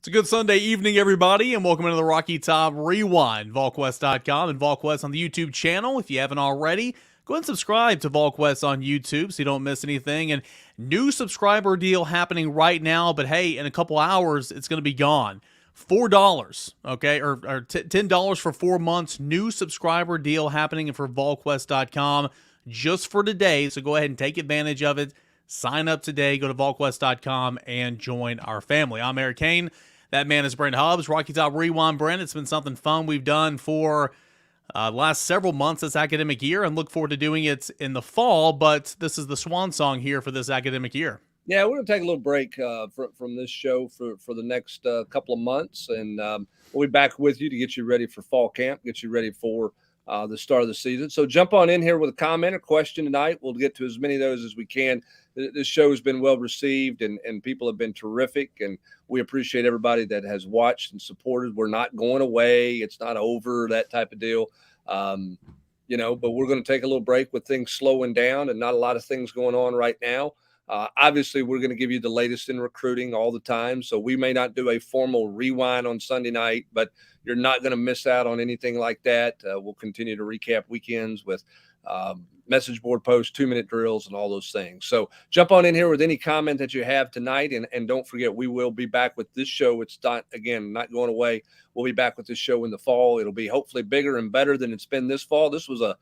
It's a good Sunday evening, everybody, and welcome into the Rocky Top Rewind. Volquest.com and Volquest on the YouTube channel. If you haven't already, go ahead and subscribe to Volquest on YouTube so you don't miss anything. And new subscriber deal happening right now, but hey, in a couple hours, it's going to be gone. $4, okay, or $10 for 4 months. New subscriber deal happening for Volquest.com just for today. So go ahead and take advantage of it. Sign up today. Go to Volquest.com and join our family. I'm Eric Kane. That man is Brent Hubbs. Rocky Top Rewind, Brent. It's been something fun we've done for the last several months this academic year, and look forward to doing it in the fall. But this is the swan song here for this academic year. Yeah, we're going to take a little break from this show for the next couple of months, and we'll be back with you to get you ready for fall camp, get you ready for the start of the season. So jump on in here with a comment or question tonight. We'll get to as many of those as we can. This show has been well received, and people have been terrific, and we appreciate everybody that has watched and supported. We're not going away. It's not over, that type of deal. But we're going to take a little break with things slowing down and not a lot of things going on right now. Obviously, we're going to give you the latest in recruiting all the time. So we may not do a formal rewind on Sunday night, but you're not going to miss out on anything like that. We'll continue to recap weekends with message board posts, 2-minute drills, and all those things. So jump on in here with any comment that you have tonight. And don't forget, we will be back with this show. It's not going away. We'll be back with this show in the fall. It'll be hopefully bigger and better than it's been this fall. This was a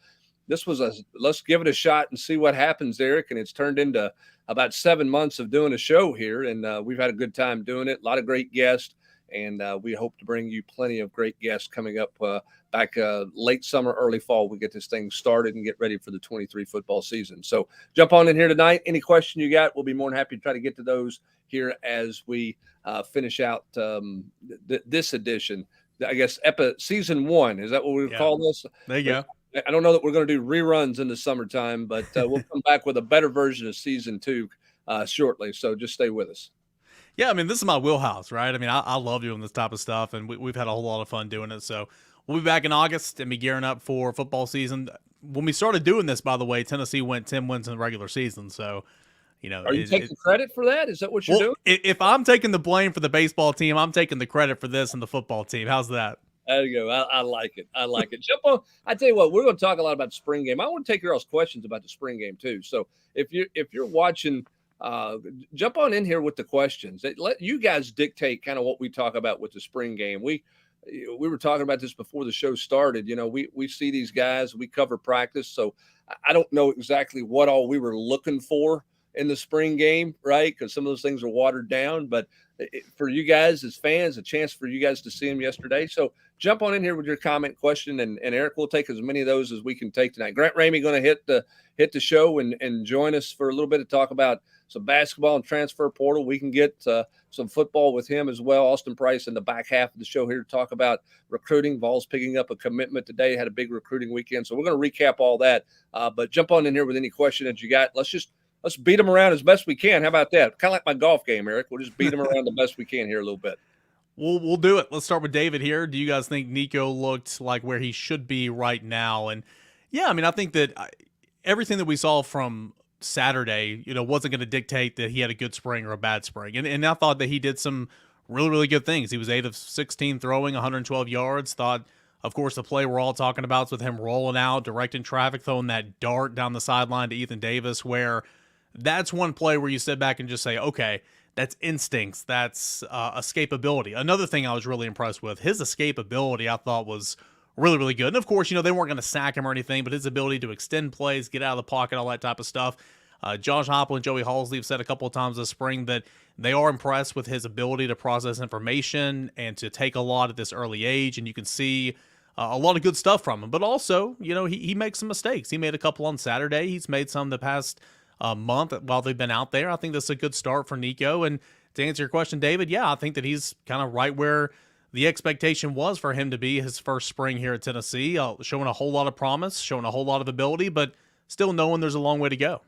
let's give it a shot and see what happens, Eric. And it's turned into about 7 months of doing a show here. And we've had a good time doing it. A lot of great guests. And we hope to bring you plenty of great guests coming up back late summer, early fall. We get this thing started and get ready for the 23 football season. So jump on in here tonight. Any question you got, we'll be more than happy to try to get to those here as we finish out this edition. I guess season 1. Is that what we call this? There you go. I don't know that we're going to do reruns in the summertime, but we'll come back with a better version of season 2 shortly. So just stay with us. Yeah, I mean, this is my wheelhouse, right? I mean, I love doing this type of stuff, and we've had a whole lot of fun doing it. So we'll be back in August and be gearing up for football season. When we started doing this, by the way, Tennessee went 10 wins in the regular season. So, are you taking credit for that? Is that what you're doing? If I'm taking the blame for the baseball team, I'm taking the credit for this and the football team. How's that? There you go. I like it. I like it. Jump on. I tell you what, we're going to talk a lot about the spring game. I want to take your all's questions about the spring game too. So if you're watching, jump on in here with the questions. Let you guys dictate kind of what we talk about with the spring game. We were talking about this before the show started. We see these guys. We cover practice, so I don't know exactly what all we were looking for in the spring game, right? Because some of those things are watered down, but for you guys as fans, a chance for you guys to see them yesterday. So jump on in here with your comment, question, and Eric, we'll take as many of those as we can take tonight. Grant Ramey going to hit the show and join us for a little bit to talk about some basketball and transfer portal. We can get some football with him as well. Austin Price in the back half of the show here to talk about recruiting. Vols picking up a commitment today, had a big recruiting weekend. So we're going to recap all that. But jump on in here with any question that you got. Let's beat them around as best we can. How about that? Kind of like my golf game, Eric. We'll just beat them around the best we can here a little bit. We'll do it. Let's start with David here. Do you guys think Nico looked like where he should be right now? And yeah, I mean, I think that everything that we saw from Saturday, wasn't going to dictate that he had a good spring or a bad spring. And I thought that he did some really, really good things. He was 8 of 16 throwing, 112 yards. Thought, of course, the play we're all talking about is with him rolling out, directing traffic, throwing that dart down the sideline to Ethan Davis, where that's one play where you sit back and just say, okay, that's instincts. That's escapability. Another thing I was really impressed with, his escapability I thought was really, really good. And of course, they weren't going to sack him or anything, but his ability to extend plays, get out of the pocket, all that type of stuff. Josh Heupel and Joey Halsley have said a couple of times this spring that they are impressed with his ability to process information and to take a lot at this early age. And you can see a lot of good stuff from him. But also, he makes some mistakes. He made a couple on Saturday. He's made some the past month while they've been out there. I think that's a good start for Nico. And to answer your question, David, yeah, I think that he's kind of right where the expectation was for him to be his first spring here at Tennessee, showing a whole lot of promise, showing a whole lot of ability, but still knowing there's a long way to go.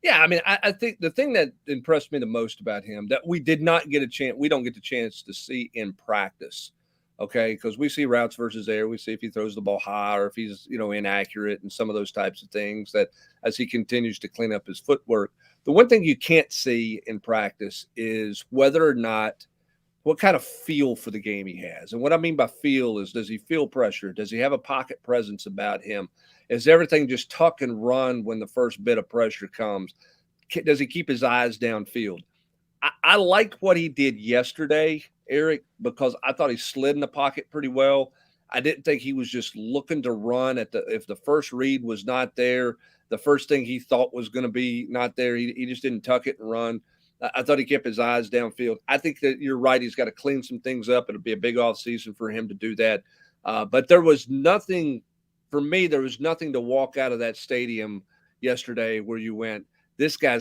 Yeah, I mean, I think the thing that impressed me the most about him that we don't get the chance to see in practice, okay? Because we see routes versus air. We see if he throws the ball high or if he's, inaccurate and some of those types of things that as he continues to clean up his footwork. The one thing you can't see in practice is whether or not what kind of feel for the game he has. And what I mean by feel is, does he feel pressure? Does he have a pocket presence about him? Is everything just tuck and run when the first bit of pressure comes? Does he keep his eyes downfield? I like what he did yesterday, Eric, because I thought he slid in the pocket pretty well. I didn't think he was just looking to run if the first read was not there, the first thing he thought was going to be not there. He just didn't tuck it and run. I thought he kept his eyes downfield. I think that you're right. He's got to clean some things up. It'll be a big off season for him to do that. But there was nothing for me. There was nothing to walk out of that stadium yesterday where you went, this guy,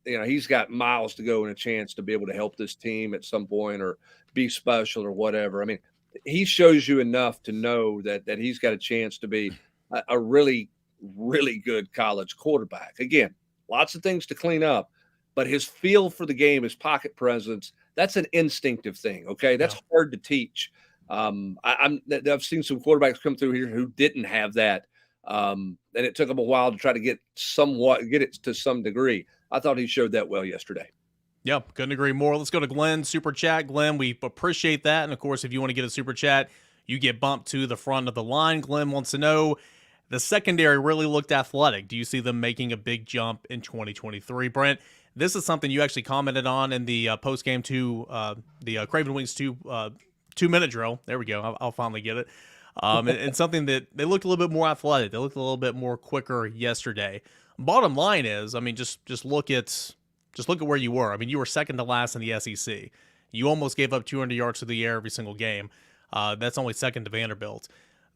he's got miles to go and a chance to be able to help this team at some point or be special or whatever. I mean, he shows you enough to know that he's got a chance to be a really, really good college quarterback. Again, lots of things to clean up, but his feel for the game, his pocket presence, that's an instinctive thing. Okay. That's hard to teach. I've seen some quarterbacks come through here who didn't have that. And it took him a while to try to get it to some degree. I thought he showed that well yesterday. Yep, couldn't agree more. Let's go to Glenn, Super Chat. Glenn, we appreciate that. And, of course, if you want to get a Super Chat, you get bumped to the front of the line. Glenn wants to know, the secondary really looked athletic. Do you see them making a big jump in 2023? Brent, this is something you actually commented on in the post-game the Craven Wings 2-minute drill. There we go. I'll finally get it. And something that they looked a little bit more athletic. They looked a little bit more quicker yesterday. Bottom line is, I mean, just look at where you were. I mean, you were second to last in the SEC. You almost gave up 200 yards to the air every single game. That's only second to Vanderbilt.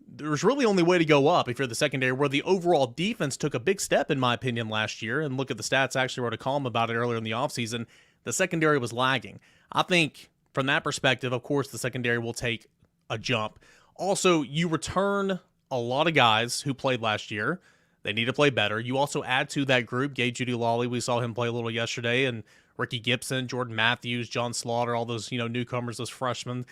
There's really only way to go up if you're the secondary, where the overall defense took a big step, in my opinion, last year. And look at the stats. I actually wrote a column about it earlier in the offseason. The secondary was lagging. I think from that perspective, of course, the secondary will take a jump. Also, you return a lot of guys who played last year. They need to play better. You also add to that group Gabe Judy-Lawley. We saw him play a little yesterday, and Ricky Gibson, Jordan Matthews, John Slaughter, all those newcomers, those freshmen.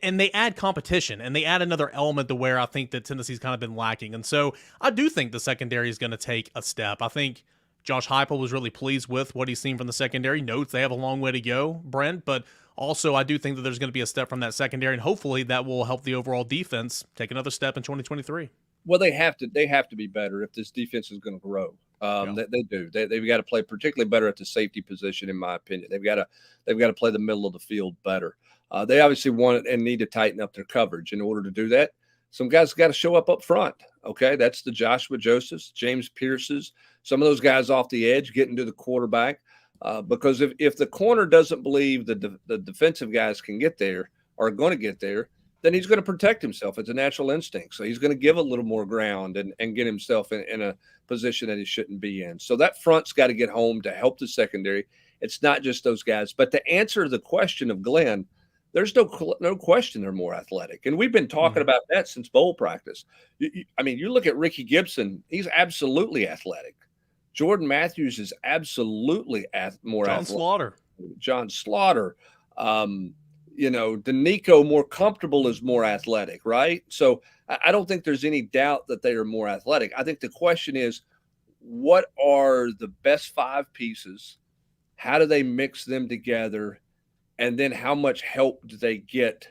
And they add competition, and they add another element to where I think that Tennessee's kind of been lacking. And so I do think the secondary is going to take a step. I think Josh Heupel was really pleased with what he's seen from the secondary. Notes they have a long way to go, Brent, but also I do think that there's going to be a step from that secondary, and hopefully that will help the overall defense take another step in 2023. Well, they have to be better if this defense is going to grow. They do. They've got to play particularly better at the safety position, in my opinion. They've got to play the middle of the field better. They obviously want and need to tighten up their coverage. In order to do that, some guys got to show up front. Okay, that's the Joshua Josephs, James Pierces, some of those guys off the edge getting to the quarterback. Because if the corner doesn't believe the defensive guys can get there or are going to get there, then he's going to protect himself. It's a natural instinct. So he's going to give a little more ground and get himself in a position that he shouldn't be in. So that front's got to get home to help the secondary. It's not just those guys. But to answer the question of Glenn, there's no question they're more athletic. And we've been talking about that since bowl practice. You look at Ricky Gibson, he's absolutely athletic. Jordan Matthews is absolutely more athletic. John Slaughter. Danico, more comfortable, is more athletic, right? So I don't think there's any doubt that they are more athletic. I think the question is, what are the best five pieces? How do they mix them together? And then how much help do they get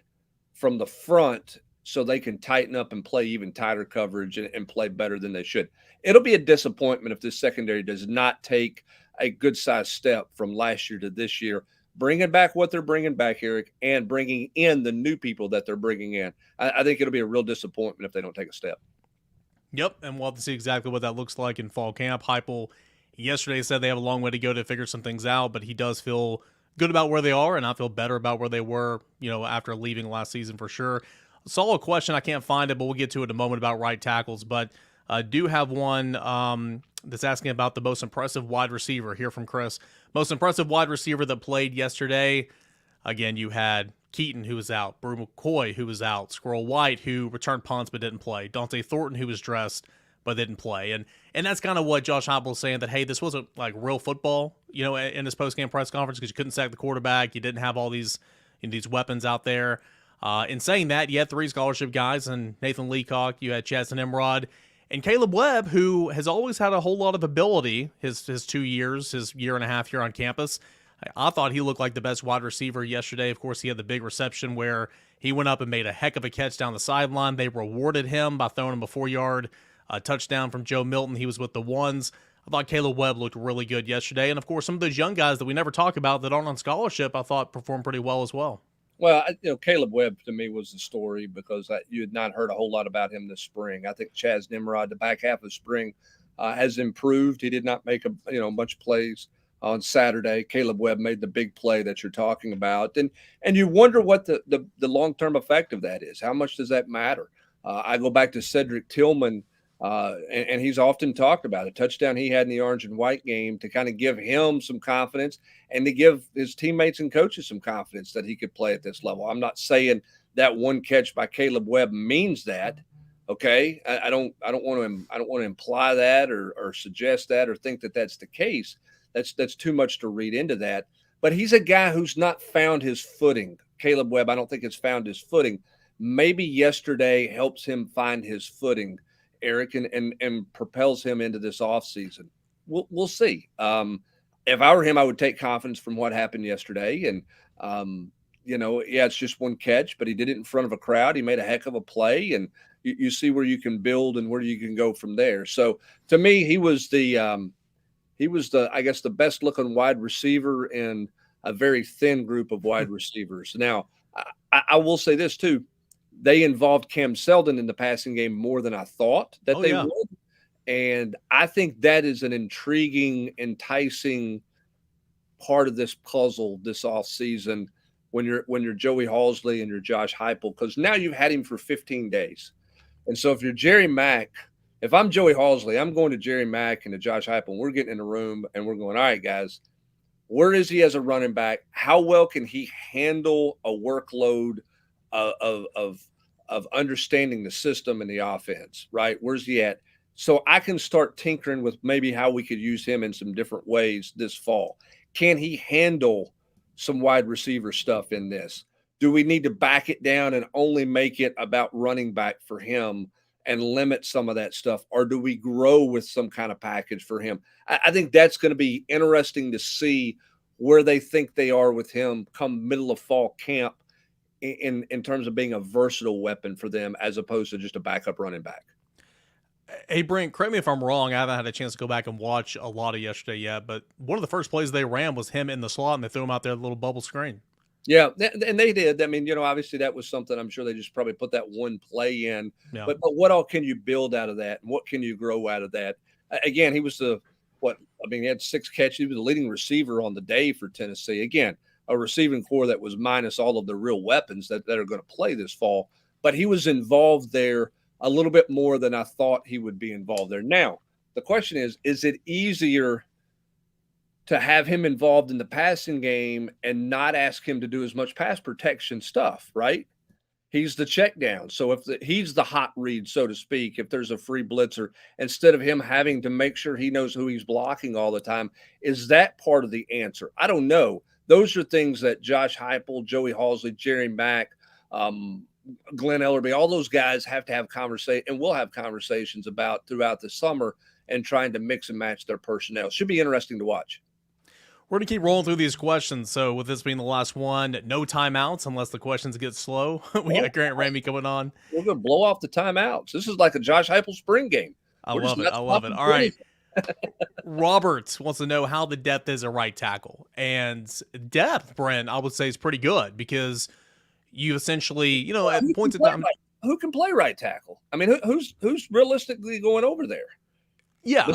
from the front so they can tighten up and play even tighter coverage and play better than they should? It'll be a disappointment if this secondary does not take a good-sized step from last year to this year, bringing back what they're bringing back, Eric, and bringing in the new people that they're bringing in. I think it'll be a real disappointment if they don't take a step. Yep, and we'll have to see exactly what that looks like in fall camp. Heupel yesterday said they have a long way to go to figure some things out, but he does feel good about where they are, and I feel better about where they were, after leaving last season for sure. Solid question. I can't find it, but we'll get to it in a moment about right tackles. But I do have one that's asking about the most impressive wide receiver here from Chris. Most impressive wide receiver that played yesterday. Again, you had Keaton, who was out, Brew McCoy, who was out, Squirrel White, who returned punts but didn't play, Dante Thornton, who was dressed but didn't play. And that's kind of what Josh Heupel was saying, that, hey, this wasn't like real football, in his post-game press conference, because you couldn't sack the quarterback. You didn't have all these weapons out there. In saying that, you had three scholarship guys, and Nathan Leacock, you had Chaz and Nimrod, and Caleb Webb, who has always had a whole lot of ability his 2 years, his year and a half here on campus. I thought he looked like the best wide receiver yesterday. Of course, he had the big reception where he went up and made a heck of a catch down the sideline. They rewarded him by throwing him a 4-yard touchdown from Joe Milton. He was with the ones. I thought Caleb Webb looked really good yesterday. And of course, some of those young guys that we never talk about that aren't on scholarship, I thought performed pretty well as well. Well, Caleb Webb to me was the story because you had not heard a whole lot about him this spring. I think Chaz Nimrod, the back half of spring, has improved. He did not make a bunch of plays on Saturday. Caleb Webb made the big play that you're talking about, and you wonder what the long-term effect of that is. How much does that matter? I go back to Cedric Tillman, and he's often talked about a touchdown he had in the orange and white game to kind of give him some confidence and to give his teammates and coaches some confidence that he could play at this level. I'm not saying that one catch by Caleb Webb means that. Okay, I don't want to imply that or suggest that or think that that's the case. That's too much to read into that. But he's a guy who's not found his footing. Caleb Webb, I don't think has found his footing. Maybe yesterday helps him find his footing, Eric, and propels him into this offseason. We'll see. If I were him, I would take confidence from what happened yesterday. And, it's just one catch, but he did it in front of a crowd. He made a heck of a play, and you see where you can build and where you can go from there. So to me, he was the I guess the best looking wide receiver in a very thin group of wide receivers. Now, I will say this too. They involved Cam Seldon in the passing game more than I thought that they would. And I think that is an intriguing, enticing part of this puzzle this offseason when you're Joey Halsley and you're Josh Heupel, because now you've had him for 15 days. And so if you're Jerry Mack, if I'm Joey Halsley, I'm going to Jerry Mack and to Josh Heupel, and we're getting in a room and we're going, all right, guys, where is he as a running back? How well can he handle a workload of understanding the system and the offense, right? Where's he at? So I can start tinkering with maybe how we could use him in some different ways this fall. Can he handle some wide receiver stuff in this? Do we need to back it down and only make it about running back for him and limit some of that stuff? Or do we grow with some kind of package for him? I think that's going to be interesting to see where they think they are with him come middle of fall camp in terms of being a versatile weapon for them as opposed to just a backup running back. Hey, Brent, correct me if I'm wrong. I haven't had a chance to go back and watch a lot of yesterday yet, but one of the first plays they ran was him in the slot, and they threw him out there, a little bubble screen. Yeah, and they did. I mean, obviously that was something I'm sure they just probably put that one play in. Yeah. But what all can you build out of that? And what can you grow out of that? Again, he was he had 6 catches. He was the leading receiver on the day for Tennessee. Again, a receiving core that was minus all of the real weapons that are going to play this fall. But he was involved there a little bit more than I thought he would be involved there. Now, the question is it easier to have him involved in the passing game and not ask him to do as much pass protection stuff, right? He's the check down. So he's the hot read, so to speak, if there's a free blitzer, instead of him having to make sure he knows who he's blocking all the time. Is that part of the answer? I don't know. Those are things that Josh Heupel, Joey Halsley, Jerry Mack, Glenn Ellerby, all those guys have to have conversation and will have conversations about throughout the summer and trying to mix and match their personnel. Should be interesting to watch. We're going to keep rolling through these questions. So with this being the last one, no timeouts unless the questions get slow. We got Grant Ramey coming on. We're going to blow off the timeouts. This is like a Josh Heupel spring game. I love it. All right. Robert wants to know how the depth is at right tackle. And depth, Brent, I would say is pretty good because you essentially, at points in time. Who can play right tackle? I mean, who's realistically going over there? Yeah,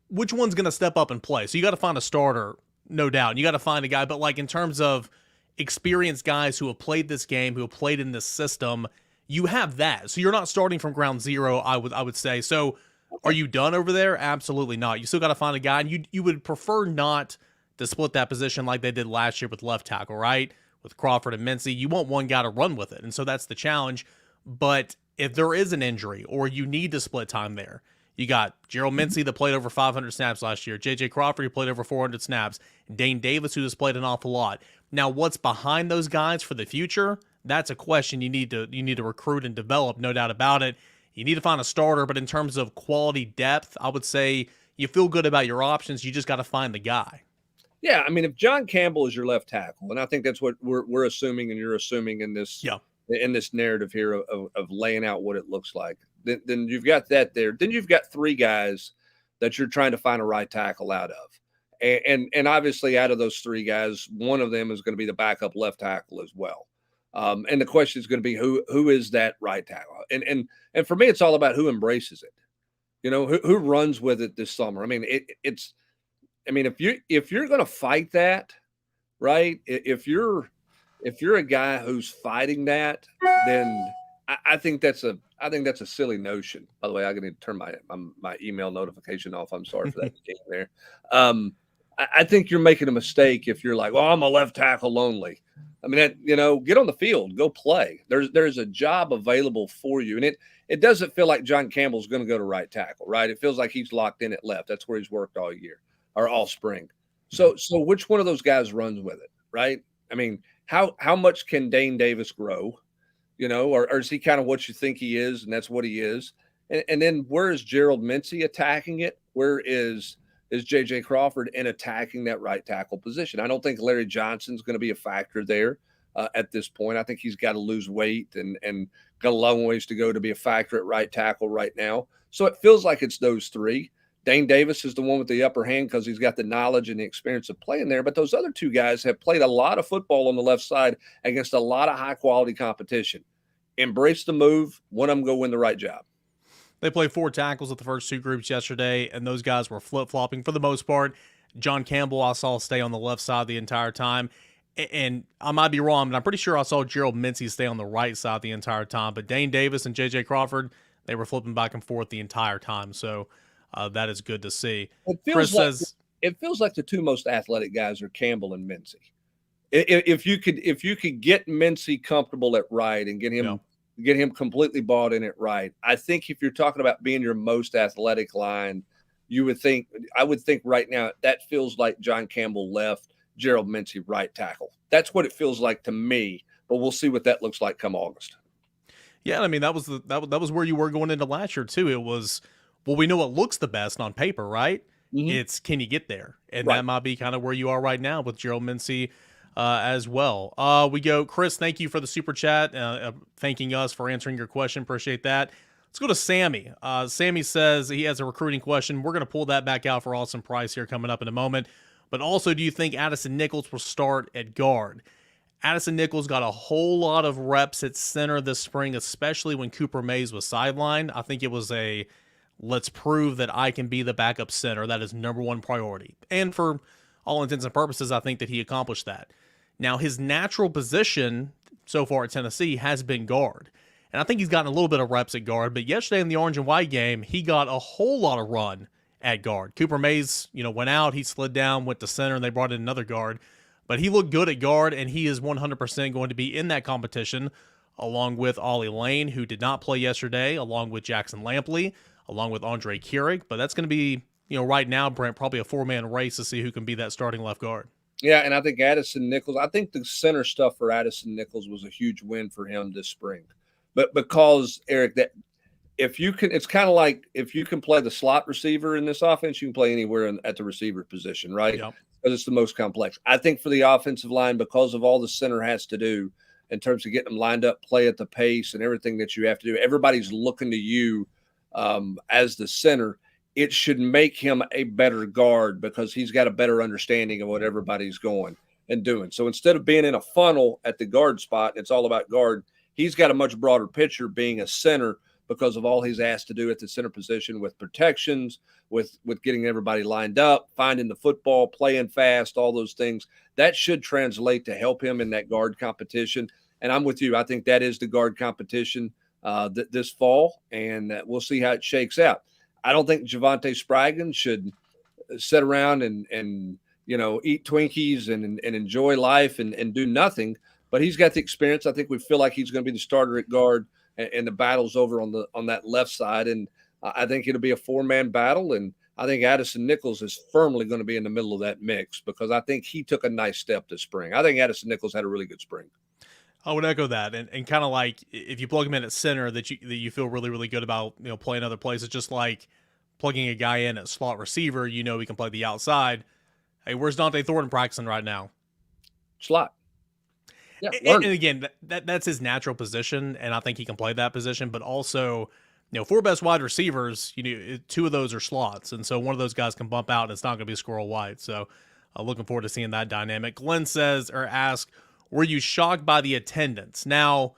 which one's going to step up and play? So you got to find a starter, no doubt. And you got to find a guy. But in terms of experienced guys who have played this game, who have played in this system, you have that. So you're not starting from ground zero, I would say. So are you done over there? Absolutely not. You still got to find a guy. And you would prefer not to split that position like they did last year with left tackle, right? With Crawford and Mincy. You want one guy to run with it. And so that's the challenge. But if there is an injury or you need to split time there, you got Gerald Mincy that played over 500 snaps last year. J.J. Crawford, who played over 400 snaps. Dane Davis, who has played an awful lot. Now, what's behind those guys for the future? That's a question you need to recruit and develop, no doubt about it. You need to find a starter, but in terms of quality depth, I would say you feel good about your options. You just got to find the guy. Yeah, I mean, if John Campbell is your left tackle, and I think that's what we're assuming, and you're assuming Yeah. in this narrative here of laying out what it looks like, then you've got that there. Then you've got three guys that you're trying to find a right tackle out of, and obviously out of those three guys, one of them is going to be the backup left tackle as well. And the question is going to be who is that right tackle? And for me, it's all about who embraces it. You know, who runs with it this summer. I mean, it's I mean, if you're going to fight that, right? If you're a guy who's fighting that, then I think that's a silly notion. By the way, I need to turn my email notification off. I'm sorry for that game there. I think you're making a mistake if you're like, well, I'm a left tackle only. I mean, get on the field, go play. There's a job available for you, and it doesn't feel like John Campbell's going to go to right tackle, right? It feels like he's locked in at left. That's where he's worked all year or all spring. So which one of those guys runs with it, right? I mean, how much can Dane Davis grow, or is he kind of what you think he is, and that's what he is? And then where is Gerald Mincey attacking it? Where is J.J. Crawford in attacking that right tackle position? I don't think Larry Johnson's going to be a factor there at this point. I think he's got to lose weight and got a long ways to go to be a factor at right tackle right now. So it feels like it's those three. Dane Davis is the one with the upper hand because he's got the knowledge and the experience of playing there. But those other two guys have played a lot of football on the left side against a lot of high-quality competition. Embrace the move. One of them go win the right job. They played 4 tackles at the first 2 groups yesterday, and those guys were flip-flopping for the most part. John Campbell I saw stay on the left side the entire time. And I might be wrong, but I'm pretty sure I saw Gerald Mincey stay on the right side the entire time. But Dane Davis and J.J. Crawford, they were flipping back and forth the entire time. So that is good to see. Chris says it feels like the two most athletic guys are Campbell and Mincey. If you could get Mincey comfortable at right and get him completely bought in at right, I think if you're talking about being your most athletic line, I would think right now that feels like John Campbell left, Gerald Mincey right tackle. That's what it feels like to me, but we'll see what that looks like come August. Yeah, I mean that was where you were going into last year too. It was, well, we know what looks the best on paper, right? Mm-hmm. It's can you get there, and that might be kind of where you are right now with Gerald Mincey as well. We go, Chris. Thank you for the super chat, thanking us for answering your question. Appreciate that. Let's go to Sammy. Sammy says he has a recruiting question. We're going to pull that back out for Austin Price here coming up in a moment. But also, do you think Addison Nichols will start at guard? Addison Nichols got a whole lot of reps at center this spring, especially when Cooper Mays was sidelined. I think it was let's prove that I can be the backup center. That is number one priority. And for all intents and purposes, I think that he accomplished that. Now, his natural position so far at Tennessee has been guard. And I think he's gotten a little bit of reps at guard. But yesterday in the orange and white game, he got a whole lot of run at guard. Cooper Mays, went out, he slid down, went to center, and they brought in another guard. But he looked good at guard, and he is 100% going to be in that competition, along with Ollie Lane, who did not play yesterday, along with Jackson Lampley, along with Andre Keurig. But that's going to be, right now, Brent, probably a 4-man race to see who can be that starting left guard. Yeah, and I think Addison Nichols, I think the center stuff for Addison Nichols was a huge win for him this spring. But because, Eric, that if you can, it's kind of like if you can play the slot receiver in this offense, you can play anywhere at the receiver position, right? Yep. Because it's the most complex. I think for the offensive line, because of all the center has to do in terms of getting them lined up, play at the pace and everything that you have to do, everybody's looking to you as the center. It should make him a better guard because he's got a better understanding of what everybody's going and doing. So instead of being in a funnel at the guard spot, it's all about guard. He's got a much broader picture being a center because of all he's asked to do at the center position with protections, with getting everybody lined up, finding the football, playing fast, all those things. That should translate to help him in that guard competition. And I'm with you. I think that is the guard competition this fall, and we'll see how it shakes out. I don't think Javonte Spraggan should sit around and eat Twinkies and enjoy life and do nothing, but he's got the experience. I think we feel like he's going to be the starter at guard, and the battle's over on that left side. And I think it'll be a 4-man battle. And I think Addison Nichols is firmly going to be in the middle of that mix because I think he took a nice step this spring. I think Addison Nichols had a really good spring. I would echo that, and kind of like if you plug him in at center, that you feel really, really good about playing other places. Just like plugging a guy in at slot receiver, he can play the outside. Hey, where's Dante Thornton practicing right now? Slot. Yeah, And learn. again, that's his natural position, and I think he can play that position. But also, four best wide receivers, two of those are slots, and so one of those guys can bump out, and it's not going to be Squirrel White. So, looking forward to seeing that dynamic. Glenn says or asks, "Were you shocked by the attendance?" Now,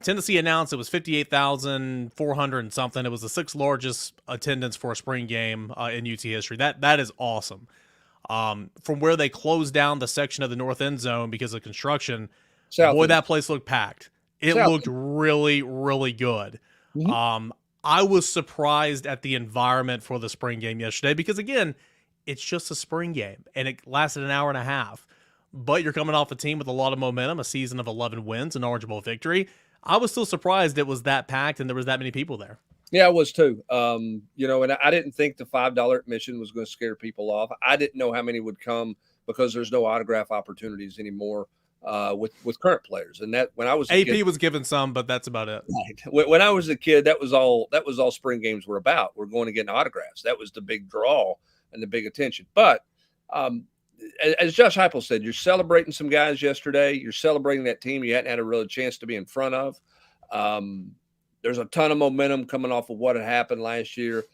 Tennessee announced it was 58,400 and something. It was the sixth largest attendance for a spring game in UT history. That is awesome. From where they closed down the section of the north end zone because of construction, South boy, End. that place looked packed. It South looked End. really, really good. Mhm. I was surprised at the environment for the spring game yesterday because, again, it's just a spring game and it lasted an hour and a half. But you're coming off a team with a lot of momentum, a season of 11 wins, an Orange Bowl victory. I was still surprised it was that packed and there was that many people there. Yeah, I was too. And I didn't think the $5 admission was going to scare people off. I didn't know how many would come because there's no autograph opportunities anymore with current players. And that when I was a AP kid, was given some, but that's about it. when I was a kid, that was all spring games were about. We're going to get autographs. That was the big draw and the big attention. But um, as Josh Heupel said, you're celebrating some guys yesterday. You're celebrating that team you hadn't had a real chance to be in front of. Um, there's a ton of momentum coming off of what had happened last year.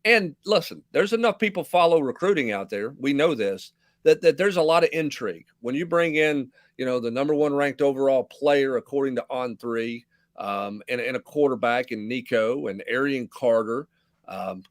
And listen, there's enough people follow recruiting out there. We know this, that there's a lot of intrigue. When you bring in, the number one ranked overall player, according to On3, and a quarterback in Nico and Arian Carter,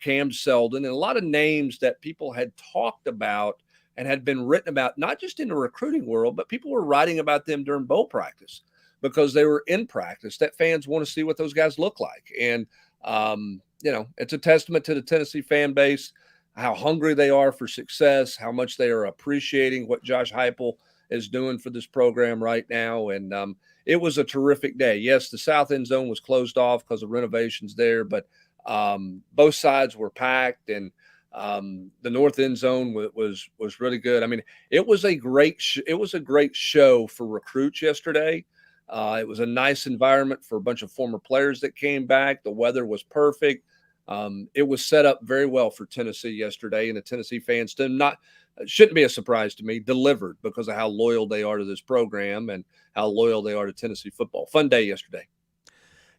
Cam Seldon, and a lot of names that people had talked about and had been written about, not just in the recruiting world, but people were writing about them during bowl practice because they were in practice, that fans want to see what those guys look like. And, it's a testament to the Tennessee fan base, how hungry they are for success, how much they are appreciating what Josh Heupel is doing for this program right now. And it was a terrific day. Yes, the south end zone was closed off because of renovations there, but both sides were packed, and the north end zone was really good. I mean, it was a great show for recruits yesterday. It was a nice environment for a bunch of former players that came back. The weather was perfect. It was set up very well for Tennessee yesterday, and the Tennessee fans shouldn't be a surprise to me, delivered because of how loyal they are to this program and how loyal they are to Tennessee football. Fun day yesterday.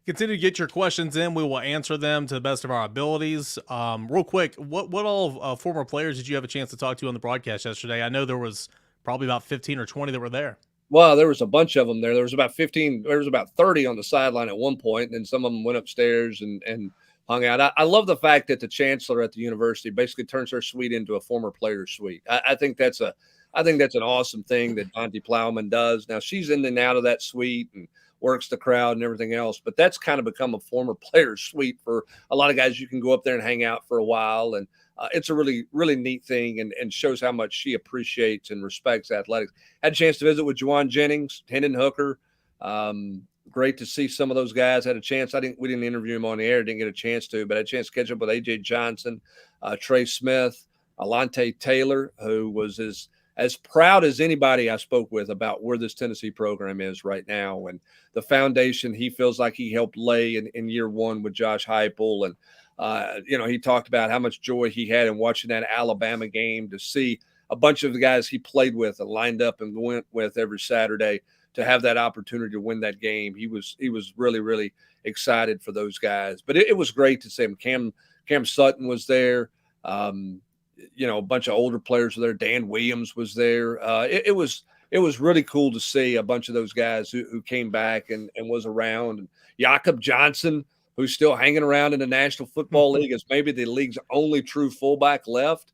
Continue to get your questions in. We will answer them to the best of our abilities. Real quick, what all former players did you have a chance to talk to on the broadcast yesterday? I know there was probably about 15 or 20 that were there. Well, there was a bunch of them there. There was about 15, there was about 30 on the sideline at one point, and then some of them went upstairs and hung out. I love the fact that the chancellor at the university basically turns her suite into a former player's suite. I think that's an awesome thing that Dante Plowman does. Now she's in and out of that suite and works the crowd and everything else, but that's kind of become a former player's suite for a lot of guys. You can go up there and hang out for a while, and it's a really, really neat thing, and shows how much she appreciates and respects athletics. Had a chance to visit with Juwan Jennings, Hendon Hooker. Great to see some of those guys. Had a chance. We didn't interview him on the air, didn't get a chance to, but I had a chance to catch up with AJ Johnson, Trey Smith, Alante Taylor, who was as proud as anybody I spoke with about where this Tennessee program is right now and the foundation he feels like he helped lay in year one with Josh Heupel. And he talked about how much joy he had in watching that Alabama game, to see a bunch of the guys he played with and lined up and went with every Saturday, to have that opportunity to win that game. He was really, really excited for those guys. But it was great to see him. Cam Sutton was there. A bunch of older players were there. Dan Williams was there. It was really cool to see a bunch of those guys who came back and was around. And Jakob Johnson, who's still hanging around in the National Football League, as maybe the league's only true fullback left.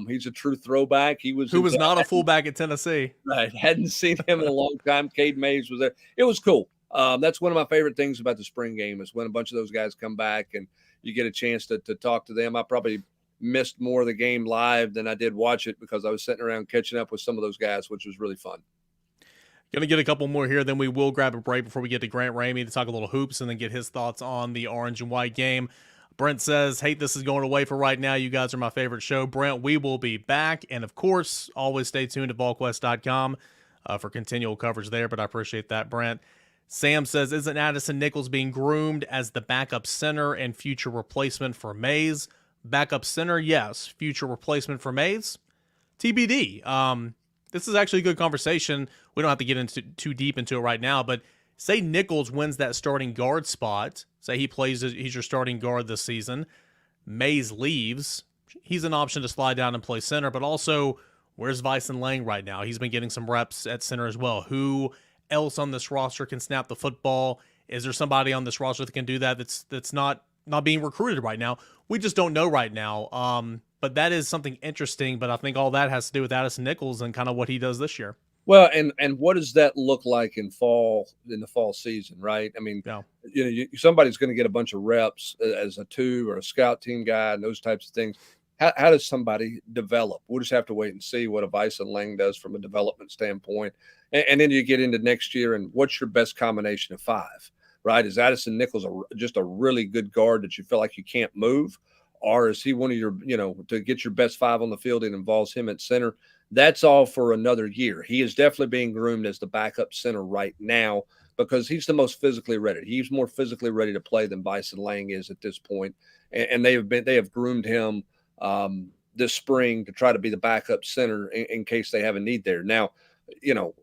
He's a true throwback. Who was not a fullback at Tennessee. Right. Hadn't seen him in a long time. Cade Mays was there. It was cool. That's one of my favorite things about the spring game, is when a bunch of those guys come back and you get a chance to talk to them. I probably missed more of the game live than I did watch it because I was sitting around catching up with some of those guys, which was really fun. Going to get a couple more here, then we will grab a break before we get to Grant Ramey to talk a little hoops and then get his thoughts on the orange and white game. Brent says, "Hate this is going away for right now. You guys are my favorite show." Brent, we will be back. And, of course, always stay tuned to Volquest.com for continual coverage there. But I appreciate that, Brent. Sam says, "Isn't Addison Nichols being groomed as the backup center and future replacement for Mays?" Backup center, yes. Future replacement for Mays? TBD. This is actually a good conversation. We don't have to get into too deep into it right now, but say Nichols wins that starting guard spot. Say he's your starting guard this season. Mays leaves. He's an option to slide down and play center, but also where's Vyson Lang right now? He's been getting some reps at center as well. Who else on this roster can snap the football? Is there somebody on this roster that can do that that's not being recruited right now? We just don't know right now. But that is something interesting. But I think all that has to do with Addison Nichols and kind of what he does this year. Well, and what does that look like in the fall season, right? I mean, Yeah. Somebody's going to get a bunch of reps as a 2 or a scout team guy and those types of things. How does somebody develop? We'll just have to wait and see what a Vyson Lang does from a development standpoint. And then you get into next year, and what's your best combination of 5, right? Is Addison Nichols just a really good guard that you feel like you can't move? Or is he one of your, to get your best 5 on the field, it involves him at center? That's all for another year. He is definitely being groomed as the backup center right now because he's the most physically ready. He's more physically ready to play than Vyson Lang is at this point. And they have groomed him this spring to try to be the backup center in case they have a need there. Now,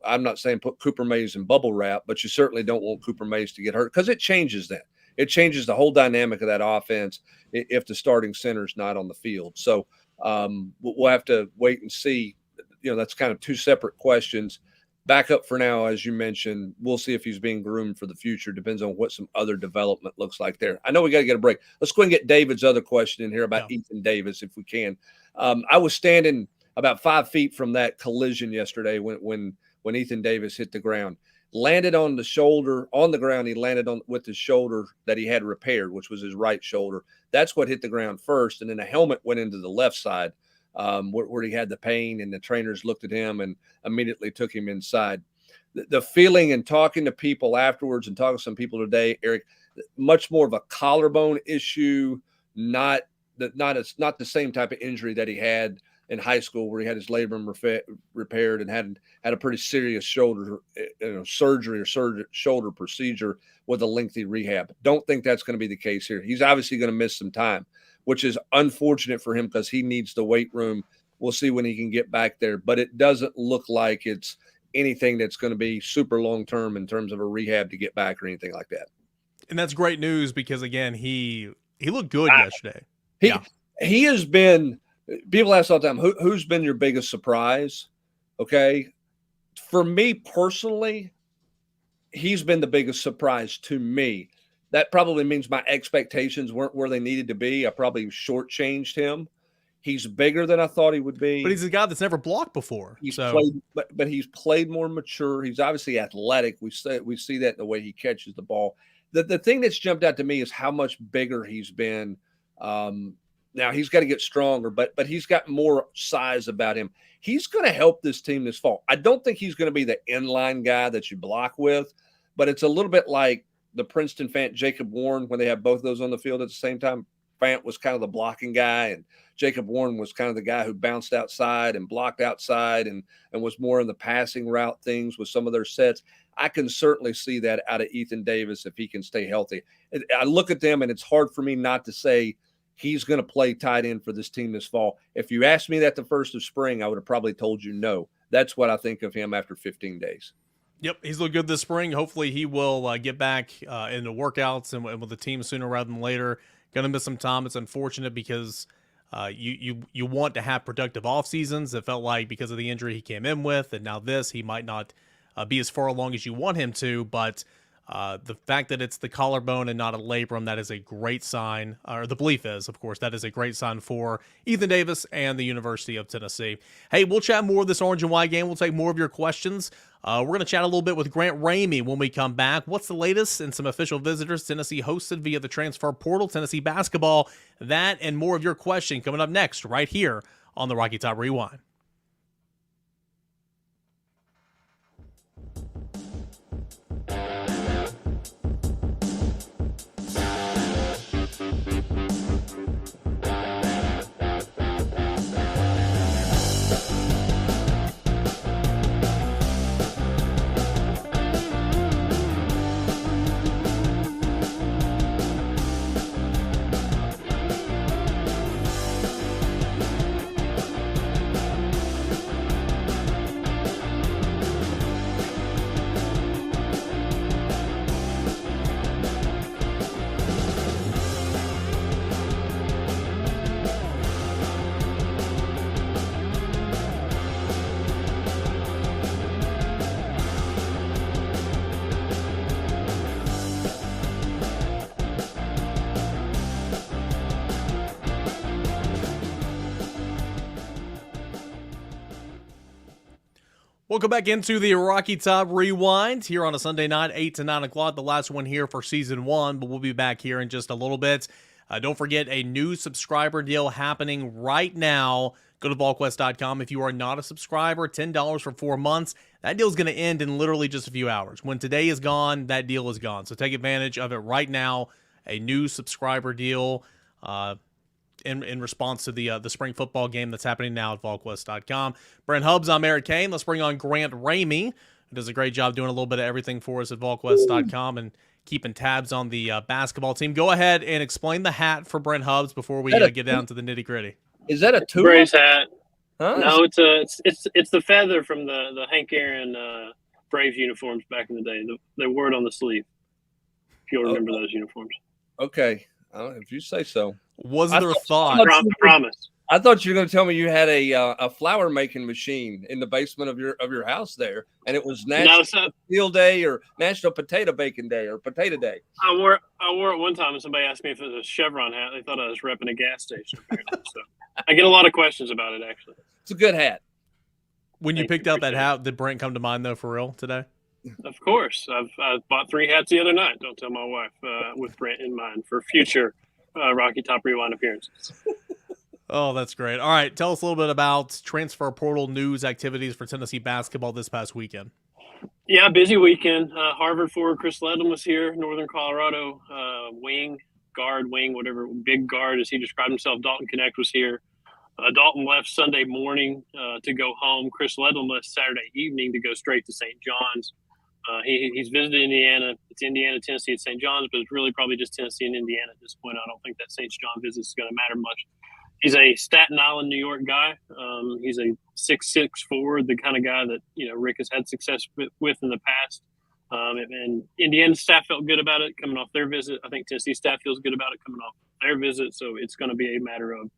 I'm not saying put Cooper Mays in bubble wrap, but you certainly don't want Cooper Mays to get hurt because it changes that. It changes the whole dynamic of that offense if the starting center is not on the field. So we'll have to wait and see. That's kind of 2 separate questions. Backup for now, as you mentioned, we'll see if he's being groomed for the future. Depends on what some other development looks like there. I know we got to get a break. Let's go ahead and get David's other question in here about Ethan Davis, if we can. I was standing about 5 feet from that collision yesterday when Ethan Davis hit the ground. Landed on the shoulder on the ground. He landed with his shoulder that he had repaired, which was his right shoulder. That's what hit the ground first, and then the helmet went into the left side. Where he had the pain, and the trainers looked at him and immediately took him inside. The feeling and talking to people afterwards and talking to some people today, Eric, much more of a collarbone issue, not the same type of injury that he had in high school where he had his labrum repaired and had a pretty serious shoulder surgery or shoulder procedure with a lengthy rehab. Don't think that's going to be the case here. He's obviously going to miss some time, which is unfortunate for him because he needs the weight room. We'll see when he can get back there, but it doesn't look like it's anything that's going to be super long-term in terms of a rehab to get back or anything like that. And that's great news because, again, he looked good yesterday. He has been – people ask all the time, who's been your biggest surprise? Okay. For me personally, he's been the biggest surprise to me. That probably means my expectations weren't where they needed to be. I probably shortchanged him. He's bigger than I thought he would be. But he's a guy that's never blocked before. Played, but he's played more mature. He's obviously athletic. We see that in the way he catches the ball. The thing that's jumped out to me is how much bigger he's been. Now he's got to get stronger, but he's got more size about him. He's going to help this team this fall. I don't think he's going to be the inline guy that you block with, but it's a little bit like the Princeton Fant Jacob Warren when they have both of those on the field at the same time. Fant was kind of the blocking guy, and Jacob Warren was kind of the guy who bounced outside and blocked outside and was more in the passing route things with some of their sets. I can certainly see that out of Ethan Davis if he can stay healthy. I look at them, and it's hard for me not to say he's going to play tight end for this team this fall. If you asked me that the first of spring, I would have probably told you no. That's what I think of him after 15 days. Yep, he's looked good this spring. Hopefully he will get back into workouts and with the team sooner rather than later. Going to miss some time. It's unfortunate because you want to have productive off seasons. It felt like because of the injury he came in with, and now this, he might not be as far along as you want him to. But the fact that it's the collarbone and not a labrum, that is a great sign. Or the belief is, of course, that is a great sign for Ethan Davis and the University of Tennessee. Hey, we'll chat more of this orange and white game. We'll take more of your questions. We're going to chat a little bit with Grant Ramey when we come back. What's the latest and some official visitors Tennessee hosted via the transfer portal, Tennessee basketball, that and more of your question coming up next right here on the Rocky Top Rewind. Welcome back into the Rocky Top Rewind here on a Sunday night, 8 to 9 o'clock. The last one here for Season 1, but we'll be back here in just a little bit. Don't forget a new subscriber deal happening right now. Go to Volquest.com. If you are not a subscriber, $10 for 4 months. That deal is going to end in literally just a few hours. When today is gone, that deal is gone. So take advantage of it right now. A new subscriber deal in response to the spring football game that's happening now at Volquest.com. Brent Hubbs, I'm Eric Kane. Let's bring on Grant Ramey, who does a great job doing a little bit of everything for us at Volquest.com and keeping tabs on the basketball team. Go ahead and explain the hat for Brent Hubbs before we get down to the nitty gritty. Is that a tulip? Braves hat? Huh? No, it's the feather from the Hank Aaron Braves uniforms back in the day. They wore it on the sleeve. If you'll remember those uniforms. Okay, if you say so. Was there a thought? I promise. I thought you were going to tell me you had a flower making machine in the basement of your house there, and it was National Steel Day or National Potato Baking Day or Potato Day. I wore it one time, and somebody asked me if it was a Chevron hat. They thought I was repping a gas station. Apparently, so I get a lot of questions about it. Actually, it's a good hat. When you picked out that hat, did Brent come to mind though for real today? Of course, I bought 3 hats the other night. Don't tell my wife. With Brent in mind for future Rocky Top Rewind appearances. Oh, that's great. All right, tell us a little bit about transfer portal news activities for Tennessee basketball this past weekend. Yeah, busy weekend. Harvard forward Chris Ledlum was here, Northern Colorado guard, whatever, big guard as he described himself. Dalton Connect was here. Dalton left Sunday morning to go home. Chris Ledlum left Saturday evening to go straight to St. John's. He's visited Indiana. It's Indiana, Tennessee, at St. John's, but it's really probably just Tennessee and Indiana at this point. I don't think that St. John visit is going to matter much. He's a Staten Island, New York guy. He's a 6'6" forward, the kind of guy that Rick has had success with in the past. And Indiana staff felt good about it coming off their visit. I think Tennessee staff feels good about it coming off their visit. So it's going to be a matter of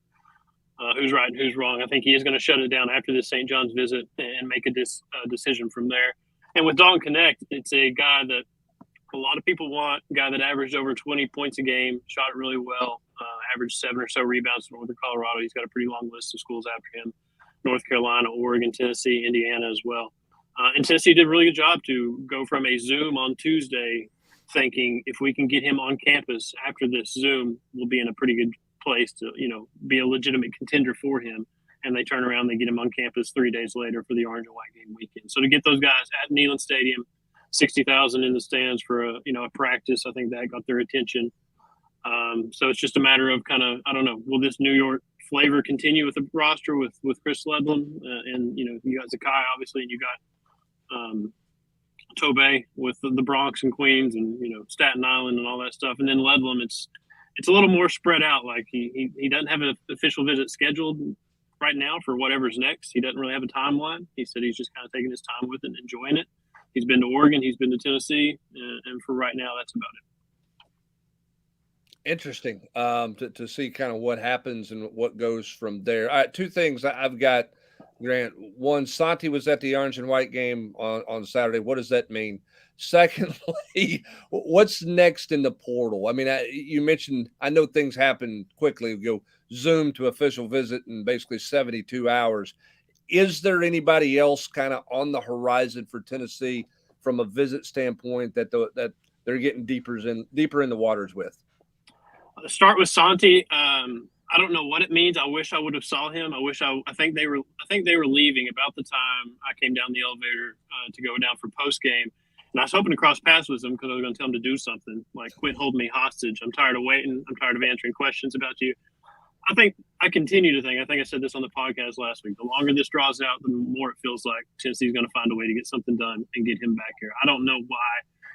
who's right and who's wrong. I think he is going to shut it down after this St. John's visit and make a decision from there. And with Dalton Connect, it's a guy that a lot of people want, a guy that averaged over 20 points a game, shot it really well, averaged 7 or so rebounds in Northern Colorado. He's got a pretty long list of schools after him: North Carolina, Oregon, Tennessee, Indiana as well. And Tennessee did a really good job to go from a Zoom on Tuesday thinking if we can get him on campus after this Zoom, we'll be in a pretty good place to, be a legitimate contender for him. And they turn around, they get him on campus 3 days later for the Orange and White game weekend. So to get those guys at Neyland Stadium, 60,000 in the stands for a practice, I think that got their attention. So it's just a matter of kind of, I don't know, will this New York flavor continue with the roster with Chris Ledlum and you got Zakai obviously, and you got Tobey with the Bronx and Queens and Staten Island and all that stuff, and then Ledlum, it's a little more spread out. Like he doesn't have an official visit scheduled right now for whatever's next. He doesn't really have a timeline. He said he's just kind of taking his time with it and enjoying it. He's been to Oregon, he's been to Tennessee, and for right now, that's about it. Interesting to see kind of what happens and what goes from there. All right, 2 things I've got, Grant. One, Santi was at the Orange and White game on Saturday. What does that mean? Secondly, what's next in the portal? I mean, you mentioned, I know things happen quickly. We go Zoom to official visit in basically 72 hours. Is there anybody else kind of on the horizon for Tennessee from a visit standpoint that they're getting deeper in the waters with? I'll start with Santi. I don't know what it means. I wish I would have saw him. I think they were leaving about the time I came down the elevator to go down for post game. And I was hoping to cross paths with them because I was going to tell them to do something, like quit holding me hostage. I'm tired of waiting. I'm tired of answering questions about you. I continue to think, I think I said this on the podcast last week, the longer this draws out, the more it feels like Tennessee's going to find a way to get something done and get him back here. I don't know why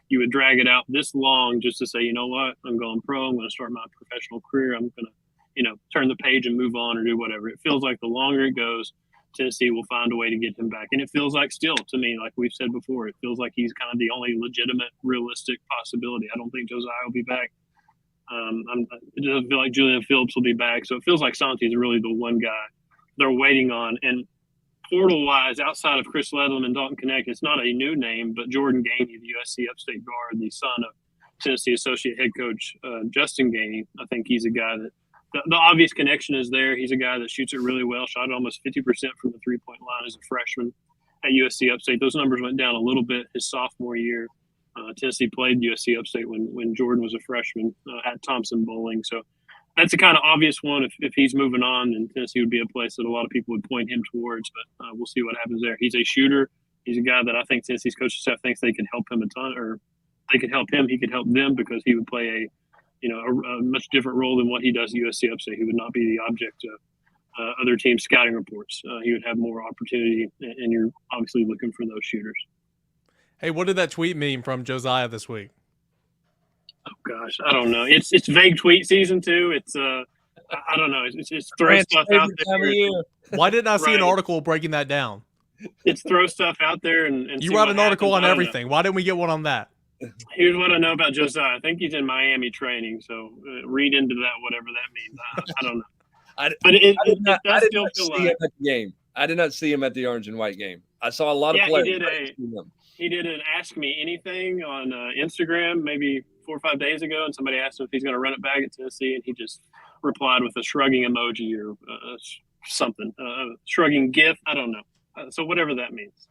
you would drag it out this long just to say, you know what, I'm going pro, I'm going to start my professional career, I'm going to, turn the page and move on or do whatever. It feels like the longer it goes, Tennessee will find a way to get him back. And it feels like still, to me, like we've said before, it feels like he's kind of the only legitimate, realistic possibility. I don't think Josiah will be back. It doesn't feel like Julian Phillips will be back. So it feels like Santi is really the one guy they're waiting on. And portal-wise, outside of Chris Ledlum and Dalton Connect, it's not a new name, but Jordan Gainey, the USC upstate guard, the son of Tennessee associate head coach Justin Gainey, I think he's a guy that the obvious connection is there. He's a guy that shoots it really well, shot almost 50% from the three-point line as a freshman. at USC Upstate. Those numbers went down a little bit his sophomore year. Tennessee played USC Upstate when Jordan was a freshman at Thompson Bowling. So that's a kind of obvious one. If he's moving on, then Tennessee would be a place that a lot of people would point him towards. But we'll see what happens there. He's a shooter. He's a guy that I think Tennessee's coaching staff thinks they can help him a ton, or they could help him. He could help them because he would play a much different role than what he does at USC Upstate. He would not be the object of other teams' scouting reports. He would have more opportunity, and you're obviously looking for those shooters. Hey, what did that tweet mean from Josiah this week? Oh gosh, I don't know. It's vague tweet season too. It's I don't know. It's throw stuff out there. Why didn't I see an Right. article breaking that down? It's throw stuff out there and You see write what an article happens. on I don't know. everything. Why didn't we get one on that? Here's what I know about Josiah. I think he's in Miami training, so read into that whatever that means. I don't know. But it does still feel see him like at the game. I did not see him at the orange and white game. I saw a lot of players. he did an Ask Me Anything on Instagram maybe 4 or 5 days ago, and somebody asked him if he's going to run it back at Tennessee, and he just replied with a shrugging emoji or something, shrugging GIF. I don't know. So whatever that means.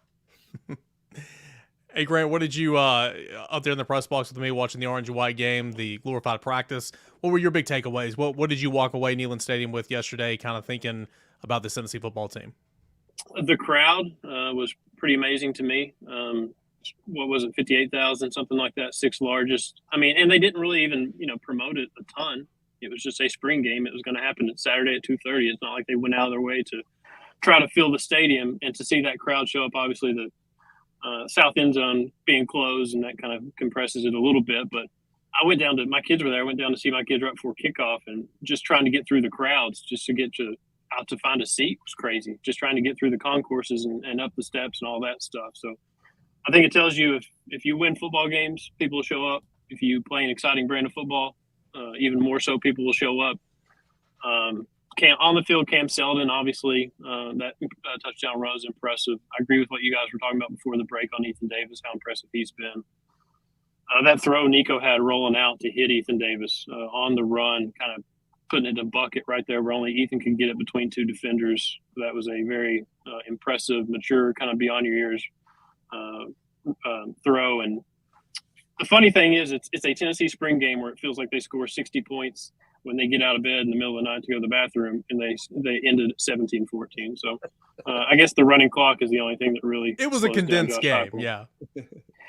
Hey, Grant, what did you up there in the press box with me watching the orange and white game, the glorified practice? What were your big takeaways? What did you walk away Neyland Stadium with yesterday, kind of thinking about the Tennessee football team? The crowd was pretty amazing to me. What was it, 58,000, something like that, sixth largest. I mean, and they didn't really even, promote it a ton. It was just a spring game. It was going to happen Saturday at 2:30. It's not like they went out of their way to try to fill the stadium, and to see that crowd show up. Obviously, the south end zone being closed, and that kind of compresses it a little bit. But my kids were there. I went down to see my kids right before kickoff, and just trying to get through the crowds just to get out to find a seat was crazy. Just trying to get through the concourses and up the steps and all that stuff. So I think it tells you if you win football games, people will show up. If you play an exciting brand of football, even more so, people will show up. On the field, Cam Selden, obviously, that touchdown run was impressive. I agree with what you guys were talking about before the break on Ethan Davis, how impressive he's been. That throw Nico had rolling out to hit Ethan Davis on the run, kind of putting it in a bucket right there where only Ethan could get it between two defenders. That was a very impressive, mature, kind of beyond your years throw. And the funny thing is, it's a Tennessee spring game where it feels like they score 60 points when they get out of bed in the middle of the night to go to the bathroom, and they ended at 17-14. So I guess the running clock is the only thing that really. It was a condensed game, yeah.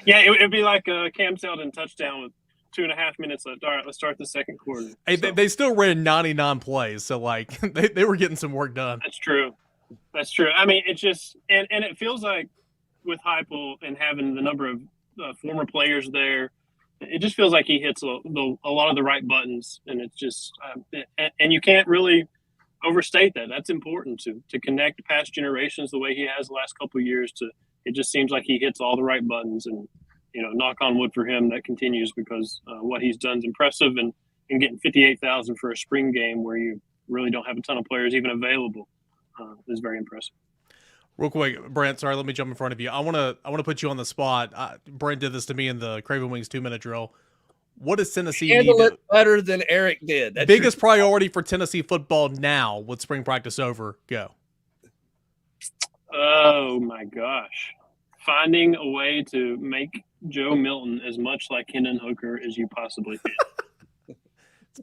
Yeah, it'd be like a Cam Selden touchdown with 2.5 minutes left. All right, let's start the second quarter. Hey, they still ran 99 plays, so like they were getting some work done. That's true. I mean, it's just and it feels like with Heupel and having the number of former players there, it just feels like he hits a lot of the right buttons, and it's just and you can't really overstate that. That's important to connect past generations the way he has the last couple of years. It just seems like he hits all the right buttons, and knock on wood for him, that continues, because what he's done is impressive, and getting 58,000 for a spring game where you really don't have a ton of players even available is very impressive. Real quick, Brent, sorry, let me jump in front of you. I want to put you on the spot. Brent did this to me in the Craven Wings 2-minute drill. What does Tennessee handle need it better than Eric did? That's biggest priority for Tennessee football now with spring practice over? Go. Oh my gosh. Finding a way to make Joe Milton as much like Hendon Hooker as you possibly can.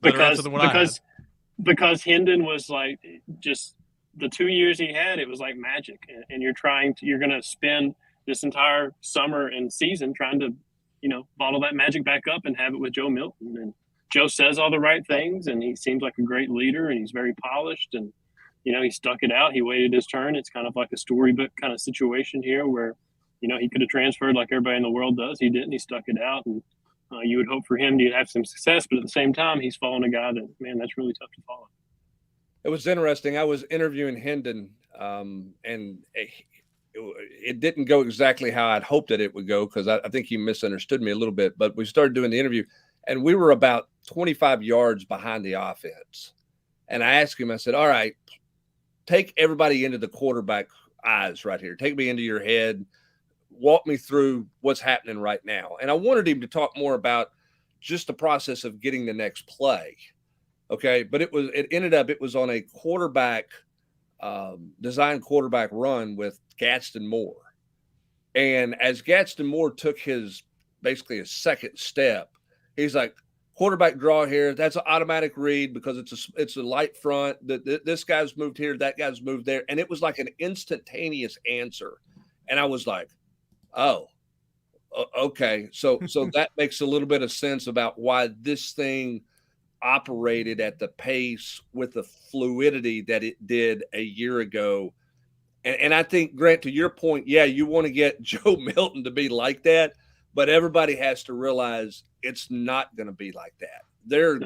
because Hendon was like, just the 2 years he had, it was like magic. And you're going to spend this entire summer and season trying to, bottle that magic back up and have it with Joe Milton. And Joe says all the right things, and he seems like a great leader, and he's very polished, and, he stuck it out. He waited his turn. It's kind of like a storybook kind of situation here where, he could have transferred like everybody in the world does. He didn't. He stuck it out, and you would hope for him to have some success. But at the same time, he's following a guy that, man, that's really tough to follow. It was interesting. I was interviewing Hendon, and it didn't go exactly how I'd hoped that it would go, because I think he misunderstood me a little bit. But we started doing the interview, and we were about 25 yards behind the offense. And I asked him, I said, all right, take everybody into the quarterback eyes right here. Take me into your head. Walk me through what's happening right now. And I wanted him to talk more about just the process of getting the next play. Okay. But it was on a quarterback, design quarterback run with Gadsden Moore. And as Gadsden Moore took basically his second step, he's like, quarterback draw here. That's an automatic read because it's a light front. This guy's moved here, that guy's moved there, and it was like an instantaneous answer. And I was like, oh, okay. So that makes a little bit of sense about why this thing operated at the pace with the fluidity that it did a year ago. And I think, Grant, to your point, yeah, you want to get Joe Milton to be like that, but everybody has to realize it's not going to be like that. There are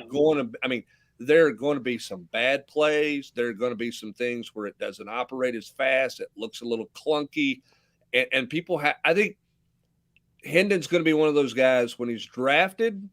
going to be some bad plays. There are going to be some things where it doesn't operate as fast. It looks a little clunky. And people I think Hendon's going to be one of those guys when he's drafted.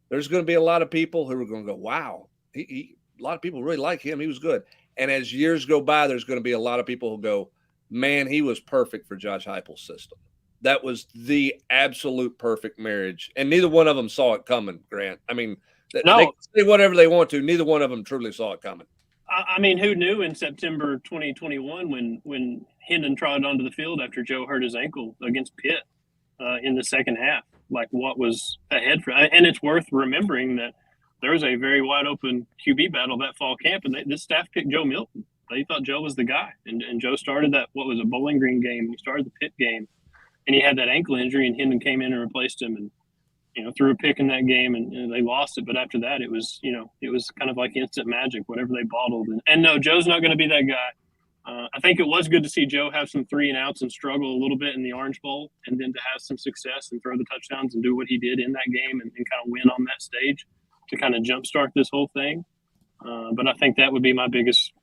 There's going to be a lot of people who are going to go, wow, a lot of people really like him. He was good. And as years go by, there's going to be a lot of people who go, man, he was perfect for Josh Heupel's system. That was the absolute perfect marriage. And neither one of them saw it coming, Grant. I mean, no. They can say whatever they want to. Neither one of them truly saw it coming. I mean, who knew in September 2021 when Hendon trotted onto the field after Joe hurt his ankle against Pitt in the second half, like what was ahead for? And it's worth remembering that there was a very wide open QB battle that fall camp, and this staff picked Joe Milton. They thought Joe was the guy, and Joe started that what was a Bowling Green game. He started the Pitt game, and he had that ankle injury, and Hendon came in and replaced him, and threw a pick in that game, and they lost it. But after that, it was kind of like instant magic, whatever they bottled. And no, Joe's not going to be that guy. I think it was good to see Joe have some 3 and outs and struggle a little bit in the Orange Bowl, and then to have some success and throw the touchdowns and do what he did in that game and kind of win on that stage to kind of jumpstart this whole thing. But I think that would be my biggest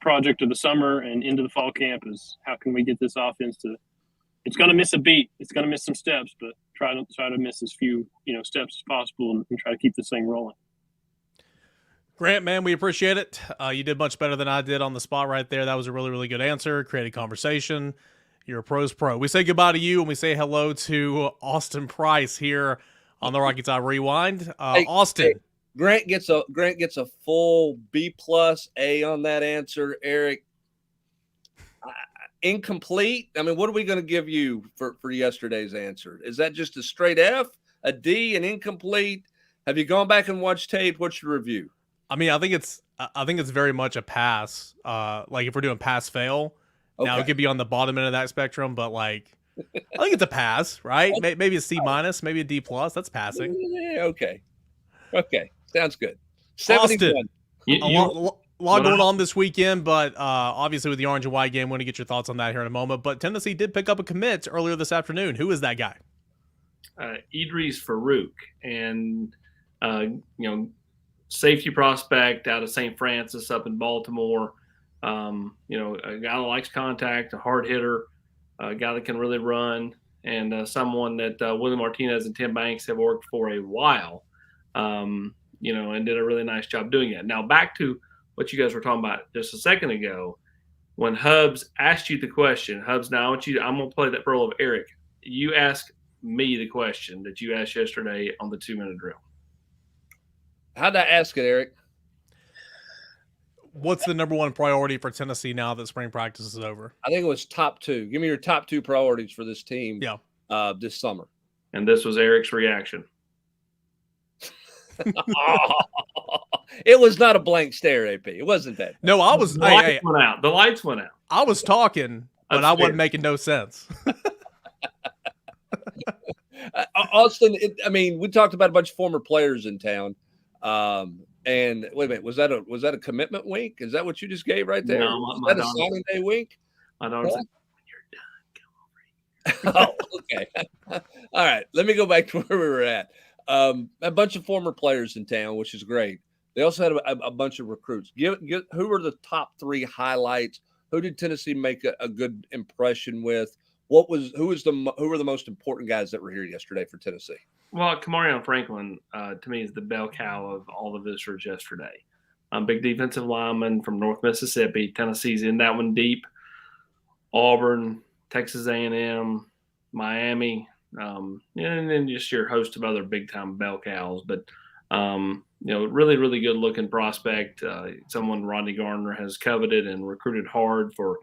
project of the summer and into the fall camp is how can we get this offense to – it's going to miss a beat. It's going to miss some steps, but try to miss as few steps as possible and try to keep this thing rolling. Grant, man, we appreciate it. You did much better than I did on the spot right there. That was a really, really good answer. Created conversation. You're a pro's pro. We say goodbye to you and we say hello to Austin Price here on the Rocky Top Rewind. Austin. Hey, Grant gets a full B+ A on that answer. Eric, incomplete. I mean, what are we going to give you for yesterday's answer? Is that just a straight F, a D, an incomplete? Have you gone back and watched tape? What's your review? I mean, I think it's very much a pass. Like if we're doing pass fail, okay. Now it could be on the bottom end of that spectrum, but like I think it's a pass, right? Maybe a C-, maybe a D+. That's passing. Yeah, okay, sounds good. Austin, a lot going on this weekend, but obviously with the orange and white game, we're going to get your thoughts on that here in a moment. But Tennessee did pick up a commit earlier this afternoon. Who is that guy? Idris Farouk, and safety prospect out of St. Francis up in Baltimore. A guy that likes contact, a hard hitter, a guy that can really run, and someone that Willie Martinez and Tim Banks have worked for a while, and did a really nice job doing it. Now back to what you guys were talking about just a second ago, when Hubs asked you the question. Hubs, now I'm going to play that role of Eric. You ask me the question that you asked yesterday on the 2-minute drill. How'd I ask it, Eric? What's the number one priority for Tennessee now that spring practice is over? I think it was top 2. Give me your top 2 priorities for this team this summer. And this was Eric's reaction. It was not a blank stare, AP. It wasn't that. No, I was. The lights went out. The lights went out. I was talking, but I wasn't making no sense. Austin, we talked about a bunch of former players in town. And wait a minute, was that a commitment wink? Is that what you just gave right there? No, was that a signing day wink? My daughter said, "When you're done, come over." Oh, okay. All right. Let me go back to where we were at. A bunch of former players in town, which is great. They also had a bunch of recruits. Who were the top 3 highlights? Who did Tennessee make a good impression with? Who were the most important guys that were here yesterday for Tennessee? Well, Kamarion Franklin, to me, is the bell cow of all the visitors yesterday. Big defensive lineman from North Mississippi. Tennessee's in that one deep. Auburn, Texas A&M, Miami, and then just your host of other big-time bell cows. But, really, really good-looking prospect. Someone Rodney Gardner has coveted and recruited hard for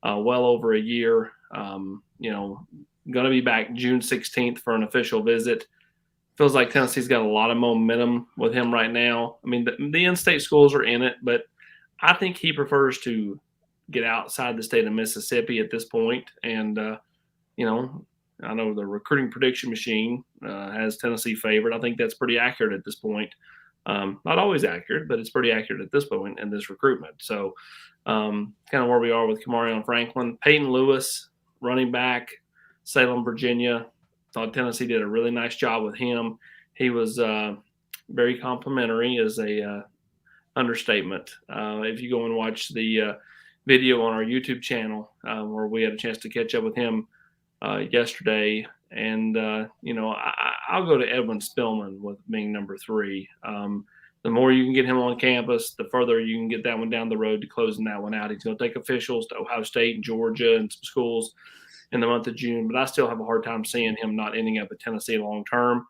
well over a year. going to be back June 16th for an official visit. Feels like Tennessee's got a lot of momentum with him right now. I mean, the in-state schools are in it, but I think he prefers to get outside the state of Mississippi at this point. And, I know the recruiting prediction machine has Tennessee favored. I think that's pretty accurate at this point. Not always accurate, but it's pretty accurate at this point in this recruitment. So kind of where we are with Kamarion Franklin. Peyton Lewis, running back, Salem, Virginia. Thought Tennessee did a really nice job with him. He was very complimentary, is a understatement. If you go and watch the video on our YouTube channel where we had a chance to catch up with him yesterday, and I'll go to Edwin Spillman with being number 3. The more you can get him on campus, the further you can get that one down the road to closing that one out. He's going to take officials to Ohio State and Georgia and some schools in the month of June, but I still have a hard time seeing him not ending up at Tennessee long term.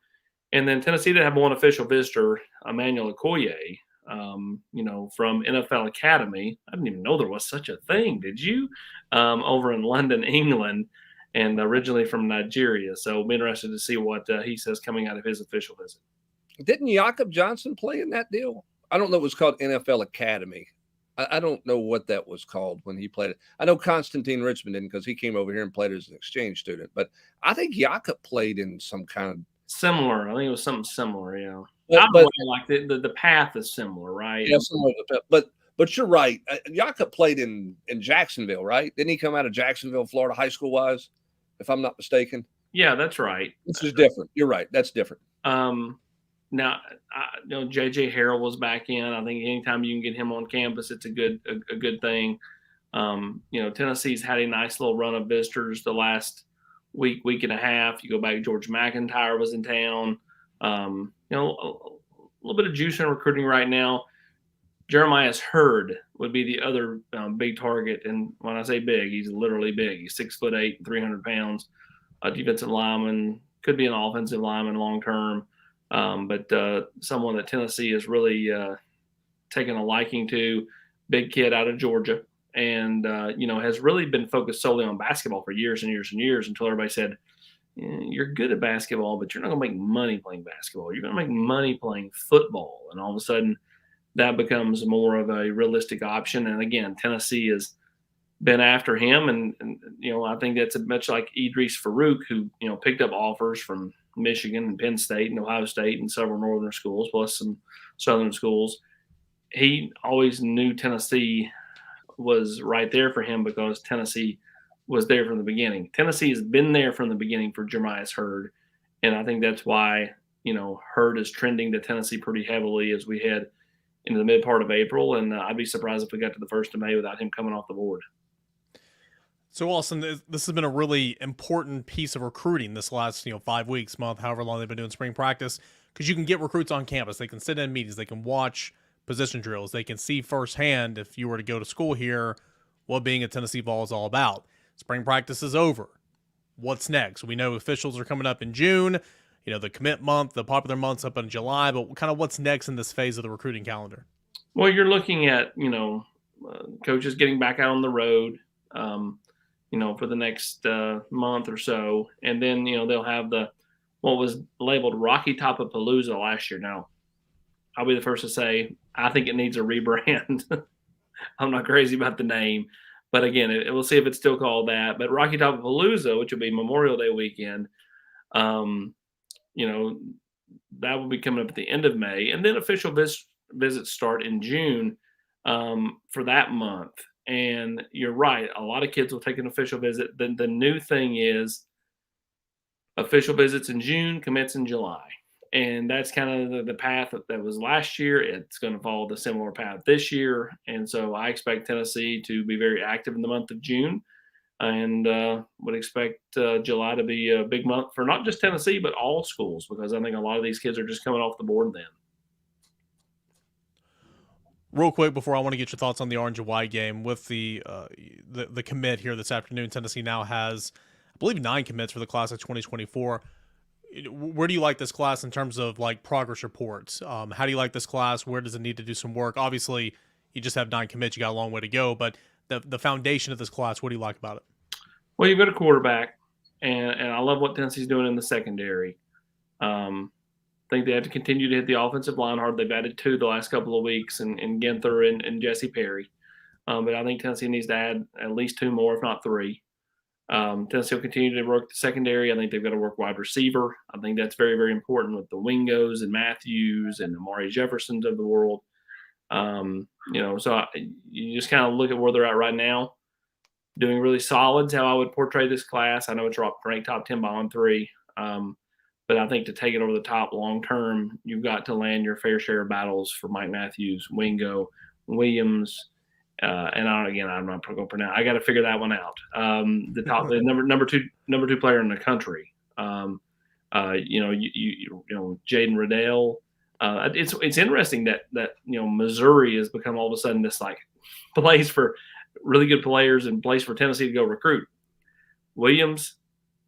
And then Tennessee did have one official visitor, Emmanuel Okoye, from NFL Academy. I didn't even know there was such a thing. Did you? Over in London, England, and originally from Nigeria. So I'm interested to see what he says coming out of his official visit. Didn't Jakob Johnson play in that deal? I don't know. It was called NFL Academy. I don't know what that was called when he played it. I know Constantine Richmond didn't because he came over here and played as an exchange student. But I think Jakob played in some kind of similar. I think it was something similar. Yeah, but like the path is similar, right? Yeah, similar. But you're right. Jakob played in Jacksonville, right? Didn't he come out of Jacksonville, Florida, high school wise, if I'm not mistaken? Yeah, that's right. This is different. You're right. That's different. Now, J.J. Harrell was back in. I think anytime you can get him on campus, it's a good thing. Tennessee's had a nice little run of visitors the last week and a half. You go back, George McIntyre was in town. A little bit of juice in recruiting right now. Jeremiah Hurd would be the other big target. And when I say big, he's literally big. He's 6'8", 300 pounds. A defensive lineman, could be an offensive lineman long term. But someone that Tennessee has really taken a liking to, big kid out of Georgia, and has really been focused solely on basketball for years and years and years until everybody said, you're good at basketball, but you're not going to make money playing basketball. You're going to make money playing football. And all of a sudden that becomes more of a realistic option. And again, Tennessee has been after him. And I think that's much like Idris Farouk, who, picked up offers from Michigan and Penn State and Ohio State and several northern schools, plus some southern schools. He always knew Tennessee was right there for him because Tennessee was there from the beginning. Tennessee has been there from the beginning for Jeremiah Hurd. And I think that's why, Hurd is trending to Tennessee pretty heavily as we head into the mid part of April. And I'd be surprised if we got to the 1st of May without him coming off the board. So, Austin, this has been a really important piece of recruiting this last, 5 weeks, month, however long they've been doing spring practice, because you can get recruits on campus. They can sit in meetings. They can watch position drills. They can see firsthand, if you were to go to school here, what being a Tennessee Vol is all about. Spring practice is over. What's next? We know officials are coming up in June, the commit month, the popular months up in July, but kind of what's next in this phase of the recruiting calendar? Well, you're looking at, coaches getting back out on the road, for the next month or so. And then, they'll have what was labeled Rocky Top-A-Palooza last year. Now, I'll be the first to say, I think it needs a rebrand. I'm not crazy about the name. But again, we'll see if it's still called that. But Rocky Top-A-Palooza, which will be Memorial Day weekend, that will be coming up at the end of May. And then official visits start in June for that month. And you're right. A lot of kids will take an official visit. Then the new thing is official visits in June, commits in July. And that's kind of the path that was last year. It's going to follow the similar path this year. And so I expect Tennessee to be very active in the month of June, and would expect July to be a big month for not just Tennessee, but all schools, because I think a lot of these kids are just coming off the board then. Real quick before I want to get your thoughts on the orange and white game with the commit here this afternoon. Tennessee now has, I believe, 9 commits for the class of 2024. Where do you like this class in terms of like progress reports? How do you like this class? Where does it need to do some work? Obviously, you just have 9 commits. You got a long way to go, but the foundation of this class, what do you like about it? Well, you've got a quarterback. and I love what Tennessee's doing in the secondary. I think they have to continue to hit the offensive line hard. They've added 2 the last couple of weeks, and Ginther and Jesse Perry. But I think Tennessee needs to add at least 2 more, if not 3. Tennessee will continue to work the secondary. I think they've got to work wide receiver. I think that's very, very important with the Wingos and Matthews and Amari Jeffersons of the world. So you just kind of look at where they're at right now. Doing really solid is how I would portray this class. I know it's ranked top 10 by On3. But I think to take it over the top long term, you've got to land your fair share of battles for Mike Matthews, Wingo, Williams, and I'm not going to pronounce. I got to figure that one out. The number two player in the country. Jaden Riddell. It's interesting that Missouri has become all of a sudden this like place for really good players and place for Tennessee to go recruit. Williams,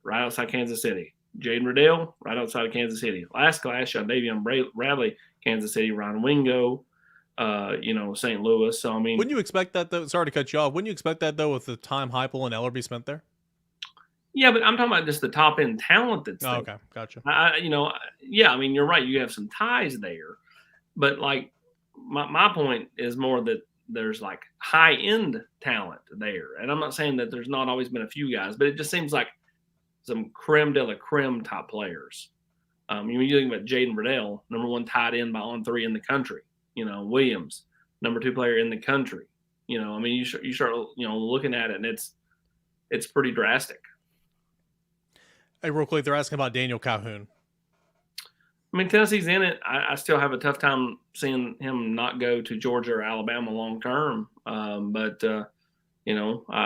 right outside Kansas City. Jaden Riddell, right outside of Kansas City. Last class, Davion Bradley, Kansas City. Ron Wingo, St. Louis. So, I mean. Wouldn't you expect that, though? Sorry to cut you off. Wouldn't you expect that, though, with the time Heupel and Ellerby spent there? Yeah, but I'm talking about just the top-end talent that's there. Okay, gotcha. I mean, you're right. You have some ties there. But, like, my point is more that there's, like, high-end talent there. And I'm not saying that there's not always been a few guys, but it just seems like some creme de la creme top players. You think about Jaden Riddell, number 1 tight end by On3 in the country. Williams, number 2 player in the country. You start looking at it, and it's pretty drastic. Hey, real quick, they're asking about Daniel Calhoun. I mean, Tennessee's in it. I still have a tough time seeing him not go to Georgia or Alabama long term. But I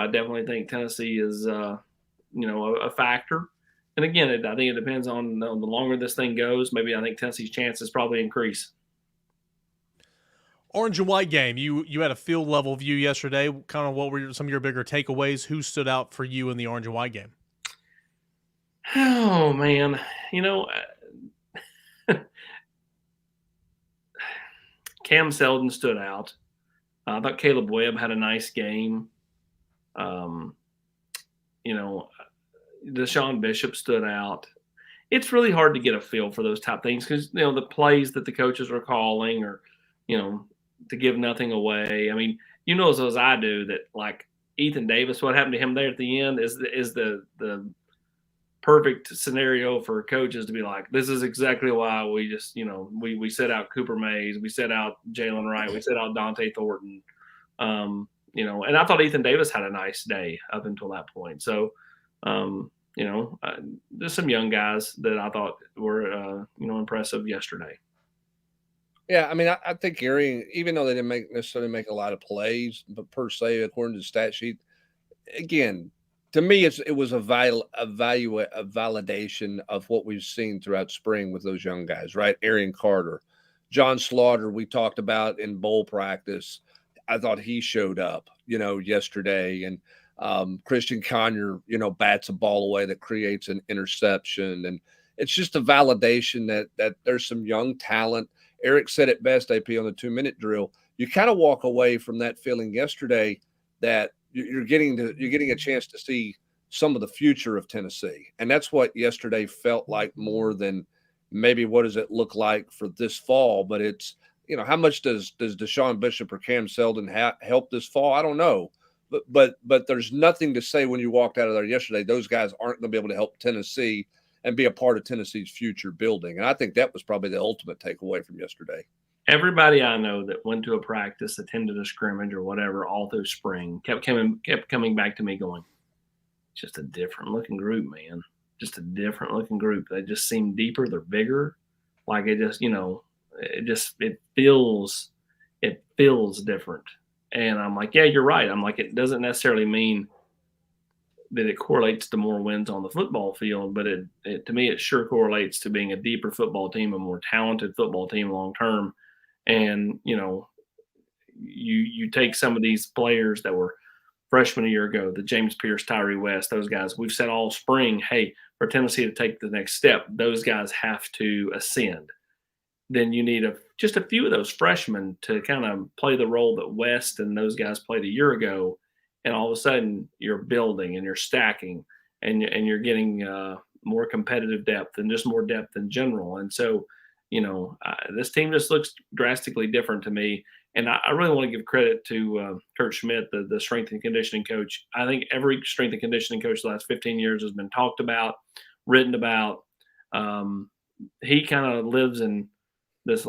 definitely think Tennessee is a factor. And again, I think it depends on the longer this thing goes. Maybe I think Tennessee's chances probably increase. Orange and white game. You had a field level view yesterday. Kind of what were some of your bigger takeaways? Who stood out for you in the orange and white game? Oh man, Cam Seldon stood out. I thought Caleb Webb had a nice game. Deshaun Bishop stood out. It's really hard to get a feel for those type things because, the plays that the coaches are calling or, to give nothing away. I mean, as I do that, like Ethan Davis, what happened to him there at the end is the perfect scenario for coaches to be like, this is exactly why we just, we set out Cooper Mays, we set out Jalen Wright, we set out Dante Thornton. And I thought Ethan Davis had a nice day up until that point. So, there's some young guys that I thought were, impressive yesterday. Yeah, I mean, I think Gary, even though they didn't necessarily make a lot of plays, but per se, according to the stat sheet, again, to me, it was a validation of what we've seen throughout spring with those young guys, right? Arian Carter, John Slaughter, we talked about in bowl practice. I thought he showed up, yesterday, and Christian Conyer, bats a ball away that creates an interception, and it's just a validation that there's some young talent. Eric said it best, AP, on the 2-minute drill. You kind of walk away from that feeling yesterday that you're getting a chance to see some of the future of Tennessee, and that's what yesterday felt like more than maybe what does it look like for this fall. But it's how much does Deshaun Bishop or Cam Seldon help this fall? I don't know, but there's nothing to say when you walked out of there yesterday those guys aren't going to be able to help Tennessee and be a part of Tennessee's future building. And I think that was probably the ultimate takeaway from yesterday. Everybody I know that went to a practice, attended a scrimmage or whatever all through spring kept coming back to me going, just a different looking group, man. Just a different looking group. They just seem deeper. They're bigger. Like it just, it feels different. And I'm like, yeah, you're right. I'm like, it doesn't necessarily mean that it correlates to more wins on the football field, but it to me, it sure correlates to being a deeper football team, a more talented football team long term. And, you take some of these players that were freshmen a year ago, the James Pierce, Tyree West, those guys, we've said all spring, hey, for Tennessee to take the next step, those guys have to ascend. Then you need just a few of those freshmen to kind of play the role that West and those guys played a year ago. And all of a sudden you're building and you're stacking and you're getting more competitive depth and just more depth in general. And so, this team just looks drastically different to me. And I really want to give credit to Kurt Schmidt, the strength and conditioning coach. I think every strength and conditioning coach the last 15 years has been talked about, written about. He kind of lives in this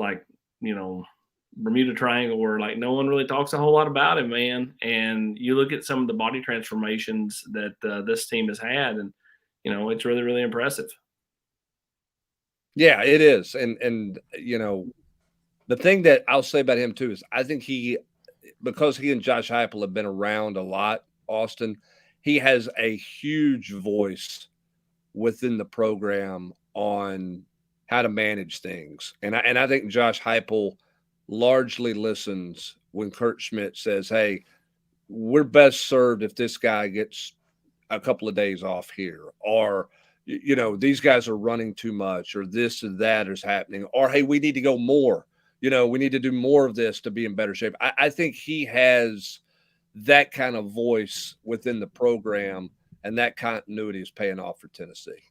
Bermuda Triangle where no one really talks a whole lot about him, man. And you look at some of the body transformations that this team has had, and it's really, really impressive. Yeah, it is. And the thing that I'll say about him too is I think because he and Josh Heupel have been around a lot, Austin, he has a huge voice within the program on how to manage things. And I think Josh Heupel largely listens when Kurt Schmidt says, hey, we're best served if this guy gets a couple of days off here, or these guys are running too much, or this and that is happening, or hey, we need to go more. We need to do more of this to be in better shape. I think he has that kind of voice within the program, and that continuity is paying off for Tennessee.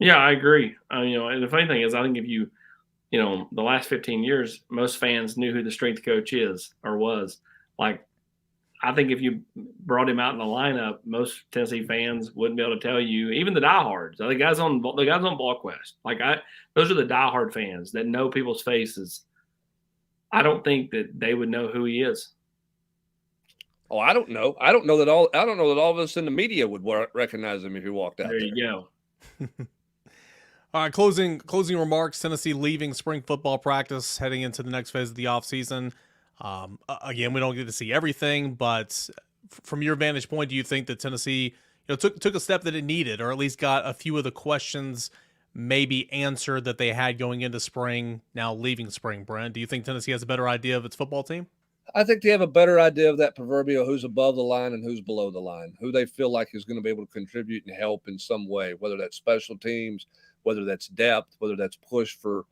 Yeah, I agree. And the funny thing is, I think if the last 15 years, most fans knew who the strength coach is or was. I think if you brought him out in the lineup, most Tennessee fans wouldn't be able to tell you, even the diehards, the guys on Volquest. Those are the diehard fans that know people's faces. I don't think that they would know who he is. Oh, I don't know. I don't know that all of us in the media would recognize him if he walked out there. There you go. All right, closing remarks. Tennessee leaving spring football practice, heading into the next phase of the offseason. Again, we don't get to see everything, but from your vantage point, do you think that Tennessee took a step that it needed, or at least got a few of the questions maybe answered that they had going into spring, now leaving spring? Brent, do you think Tennessee has a better idea of its football team? I think they have a better idea of that proverbial who's above the line and who's below the line, who they feel like is going to be able to contribute and help in some way, whether that's special teams, whether that's depth, whether that's push for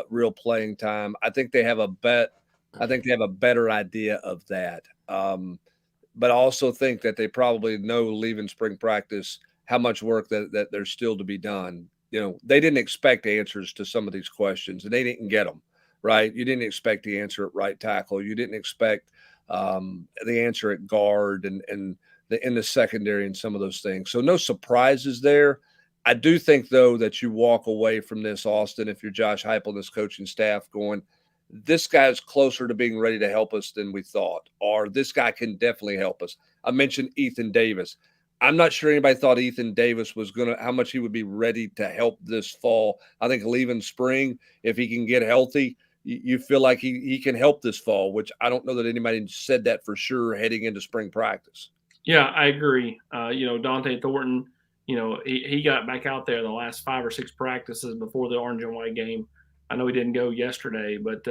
real playing time. I think they have a better idea of that. But I also think that they probably know leaving spring practice how much work that there's still to be done. They didn't expect answers to some of these questions, and they didn't get them. Right? You didn't expect the answer at right tackle. You didn't expect the answer at guard and in the secondary and some of those things. So no surprises there. I do think, though, that you walk away from this, Austin, if you're Josh Heupel and this coaching staff, going, this guy's closer to being ready to help us than we thought, or this guy can definitely help us. I mentioned Ethan Davis. I'm not sure anybody thought Ethan Davis was how much he would be ready to help this fall. I think leaving spring, if he can get healthy, you feel like he can help this fall, which I don't know that anybody said that for sure heading into spring practice. Yeah, I agree. Dante Thornton, he got back out there the last 5 or 6 practices before the orange and white game. I know he didn't go yesterday, but,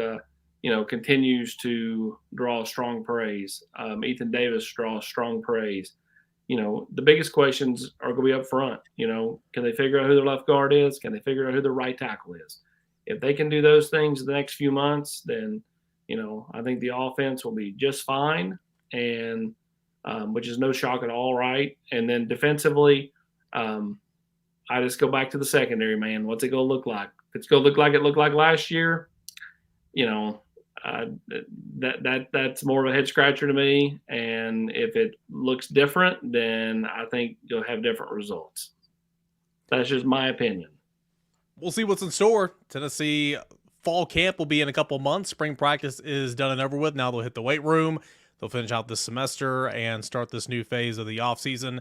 continues to draw strong praise. Ethan Davis draws strong praise. The biggest questions are going to be up front. Can they figure out who their left guard is? Can they figure out who their right tackle is? If they can do those things in the next few months, then, I think the offense will be just fine, and which is no shock at all, right? And then defensively, I just go back to the secondary, man. What's it going to look like? If it's going to look like it looked like last year, that's more of a head scratcher to me. And if it looks different, then I think you'll have different results. That's just my opinion. We'll see what's in store. Tennessee fall camp will be in a couple months. Spring practice is done and over with. Now they'll hit the weight room. They'll finish out this semester and start this new phase of the offseason.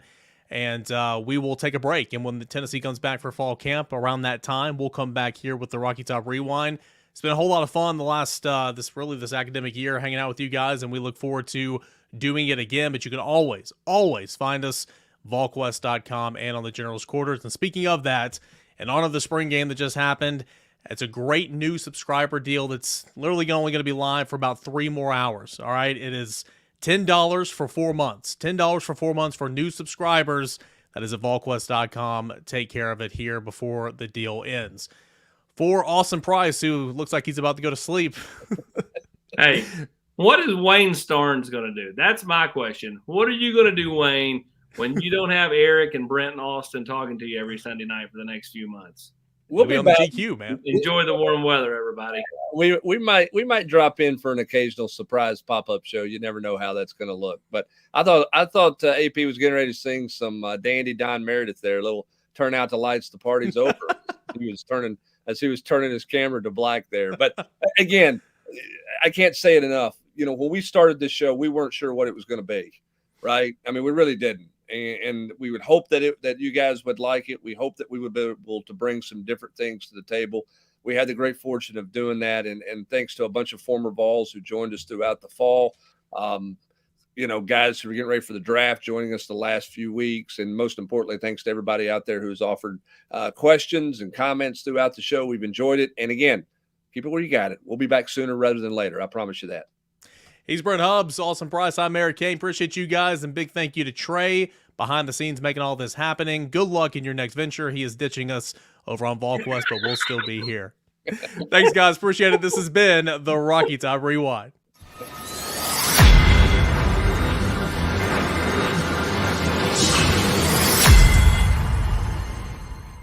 And we will take a break. And when the Tennessee comes back for fall camp around that time, we'll come back here with the Rocky Top Rewind. It's been a whole lot of fun the last this academic year hanging out with you guys, and we look forward to doing it again. But you can always find us Volquest.com and on the General's Quarters. And speaking of that, in honor of the spring game that just happened, it's a great new subscriber deal that's literally only going to be live for about 3 more hours. All right, it is $10 for 4 months. $10 for 4 months for new subscribers. That is at Volquest.com. Take care of it here before the deal ends. For Austin Price, who looks like he's about to go to sleep. Hey, what is Wayne Starnes going to do? That's my question. What are you going to do, Wayne, when you don't have Eric and Brent and Austin talking to you every Sunday night for the next few months. We'll be be on back. the GQ, man. Enjoy the warm weather, everybody. We might drop in for an occasional surprise pop-up show. You never know how that's going to look. But I thought AP was getting ready to sing some Dandy Don Meredith there. A little turn out the lights, the party's over. He was turning his camera to black there. But again, I can't say it enough. You know, when we started this show, we weren't sure what it was going to be, right? I mean, we really didn't. And we would hope that you guys would like it. We hope that we would be able to bring some different things to the table. We had the great fortune of doing that, and thanks to a bunch of former Vols who joined us throughout the fall. You know, guys who are getting ready for the draft, joining us the last few weeks, and most importantly, thanks to everybody out there who's offered questions and comments throughout the show. We've enjoyed it, and again, keep it where you got it. We'll be back sooner rather than later. I promise you that. He's Brent Hubbs, Austin Price. I'm Eric Kane. Appreciate you guys, and big thank you to Trey behind the scenes making all this happening. Good luck in your next venture. He is ditching us over on Volquest, but we'll still be here. Thanks, guys. Appreciate it. This has been the Rocky Top Rewind.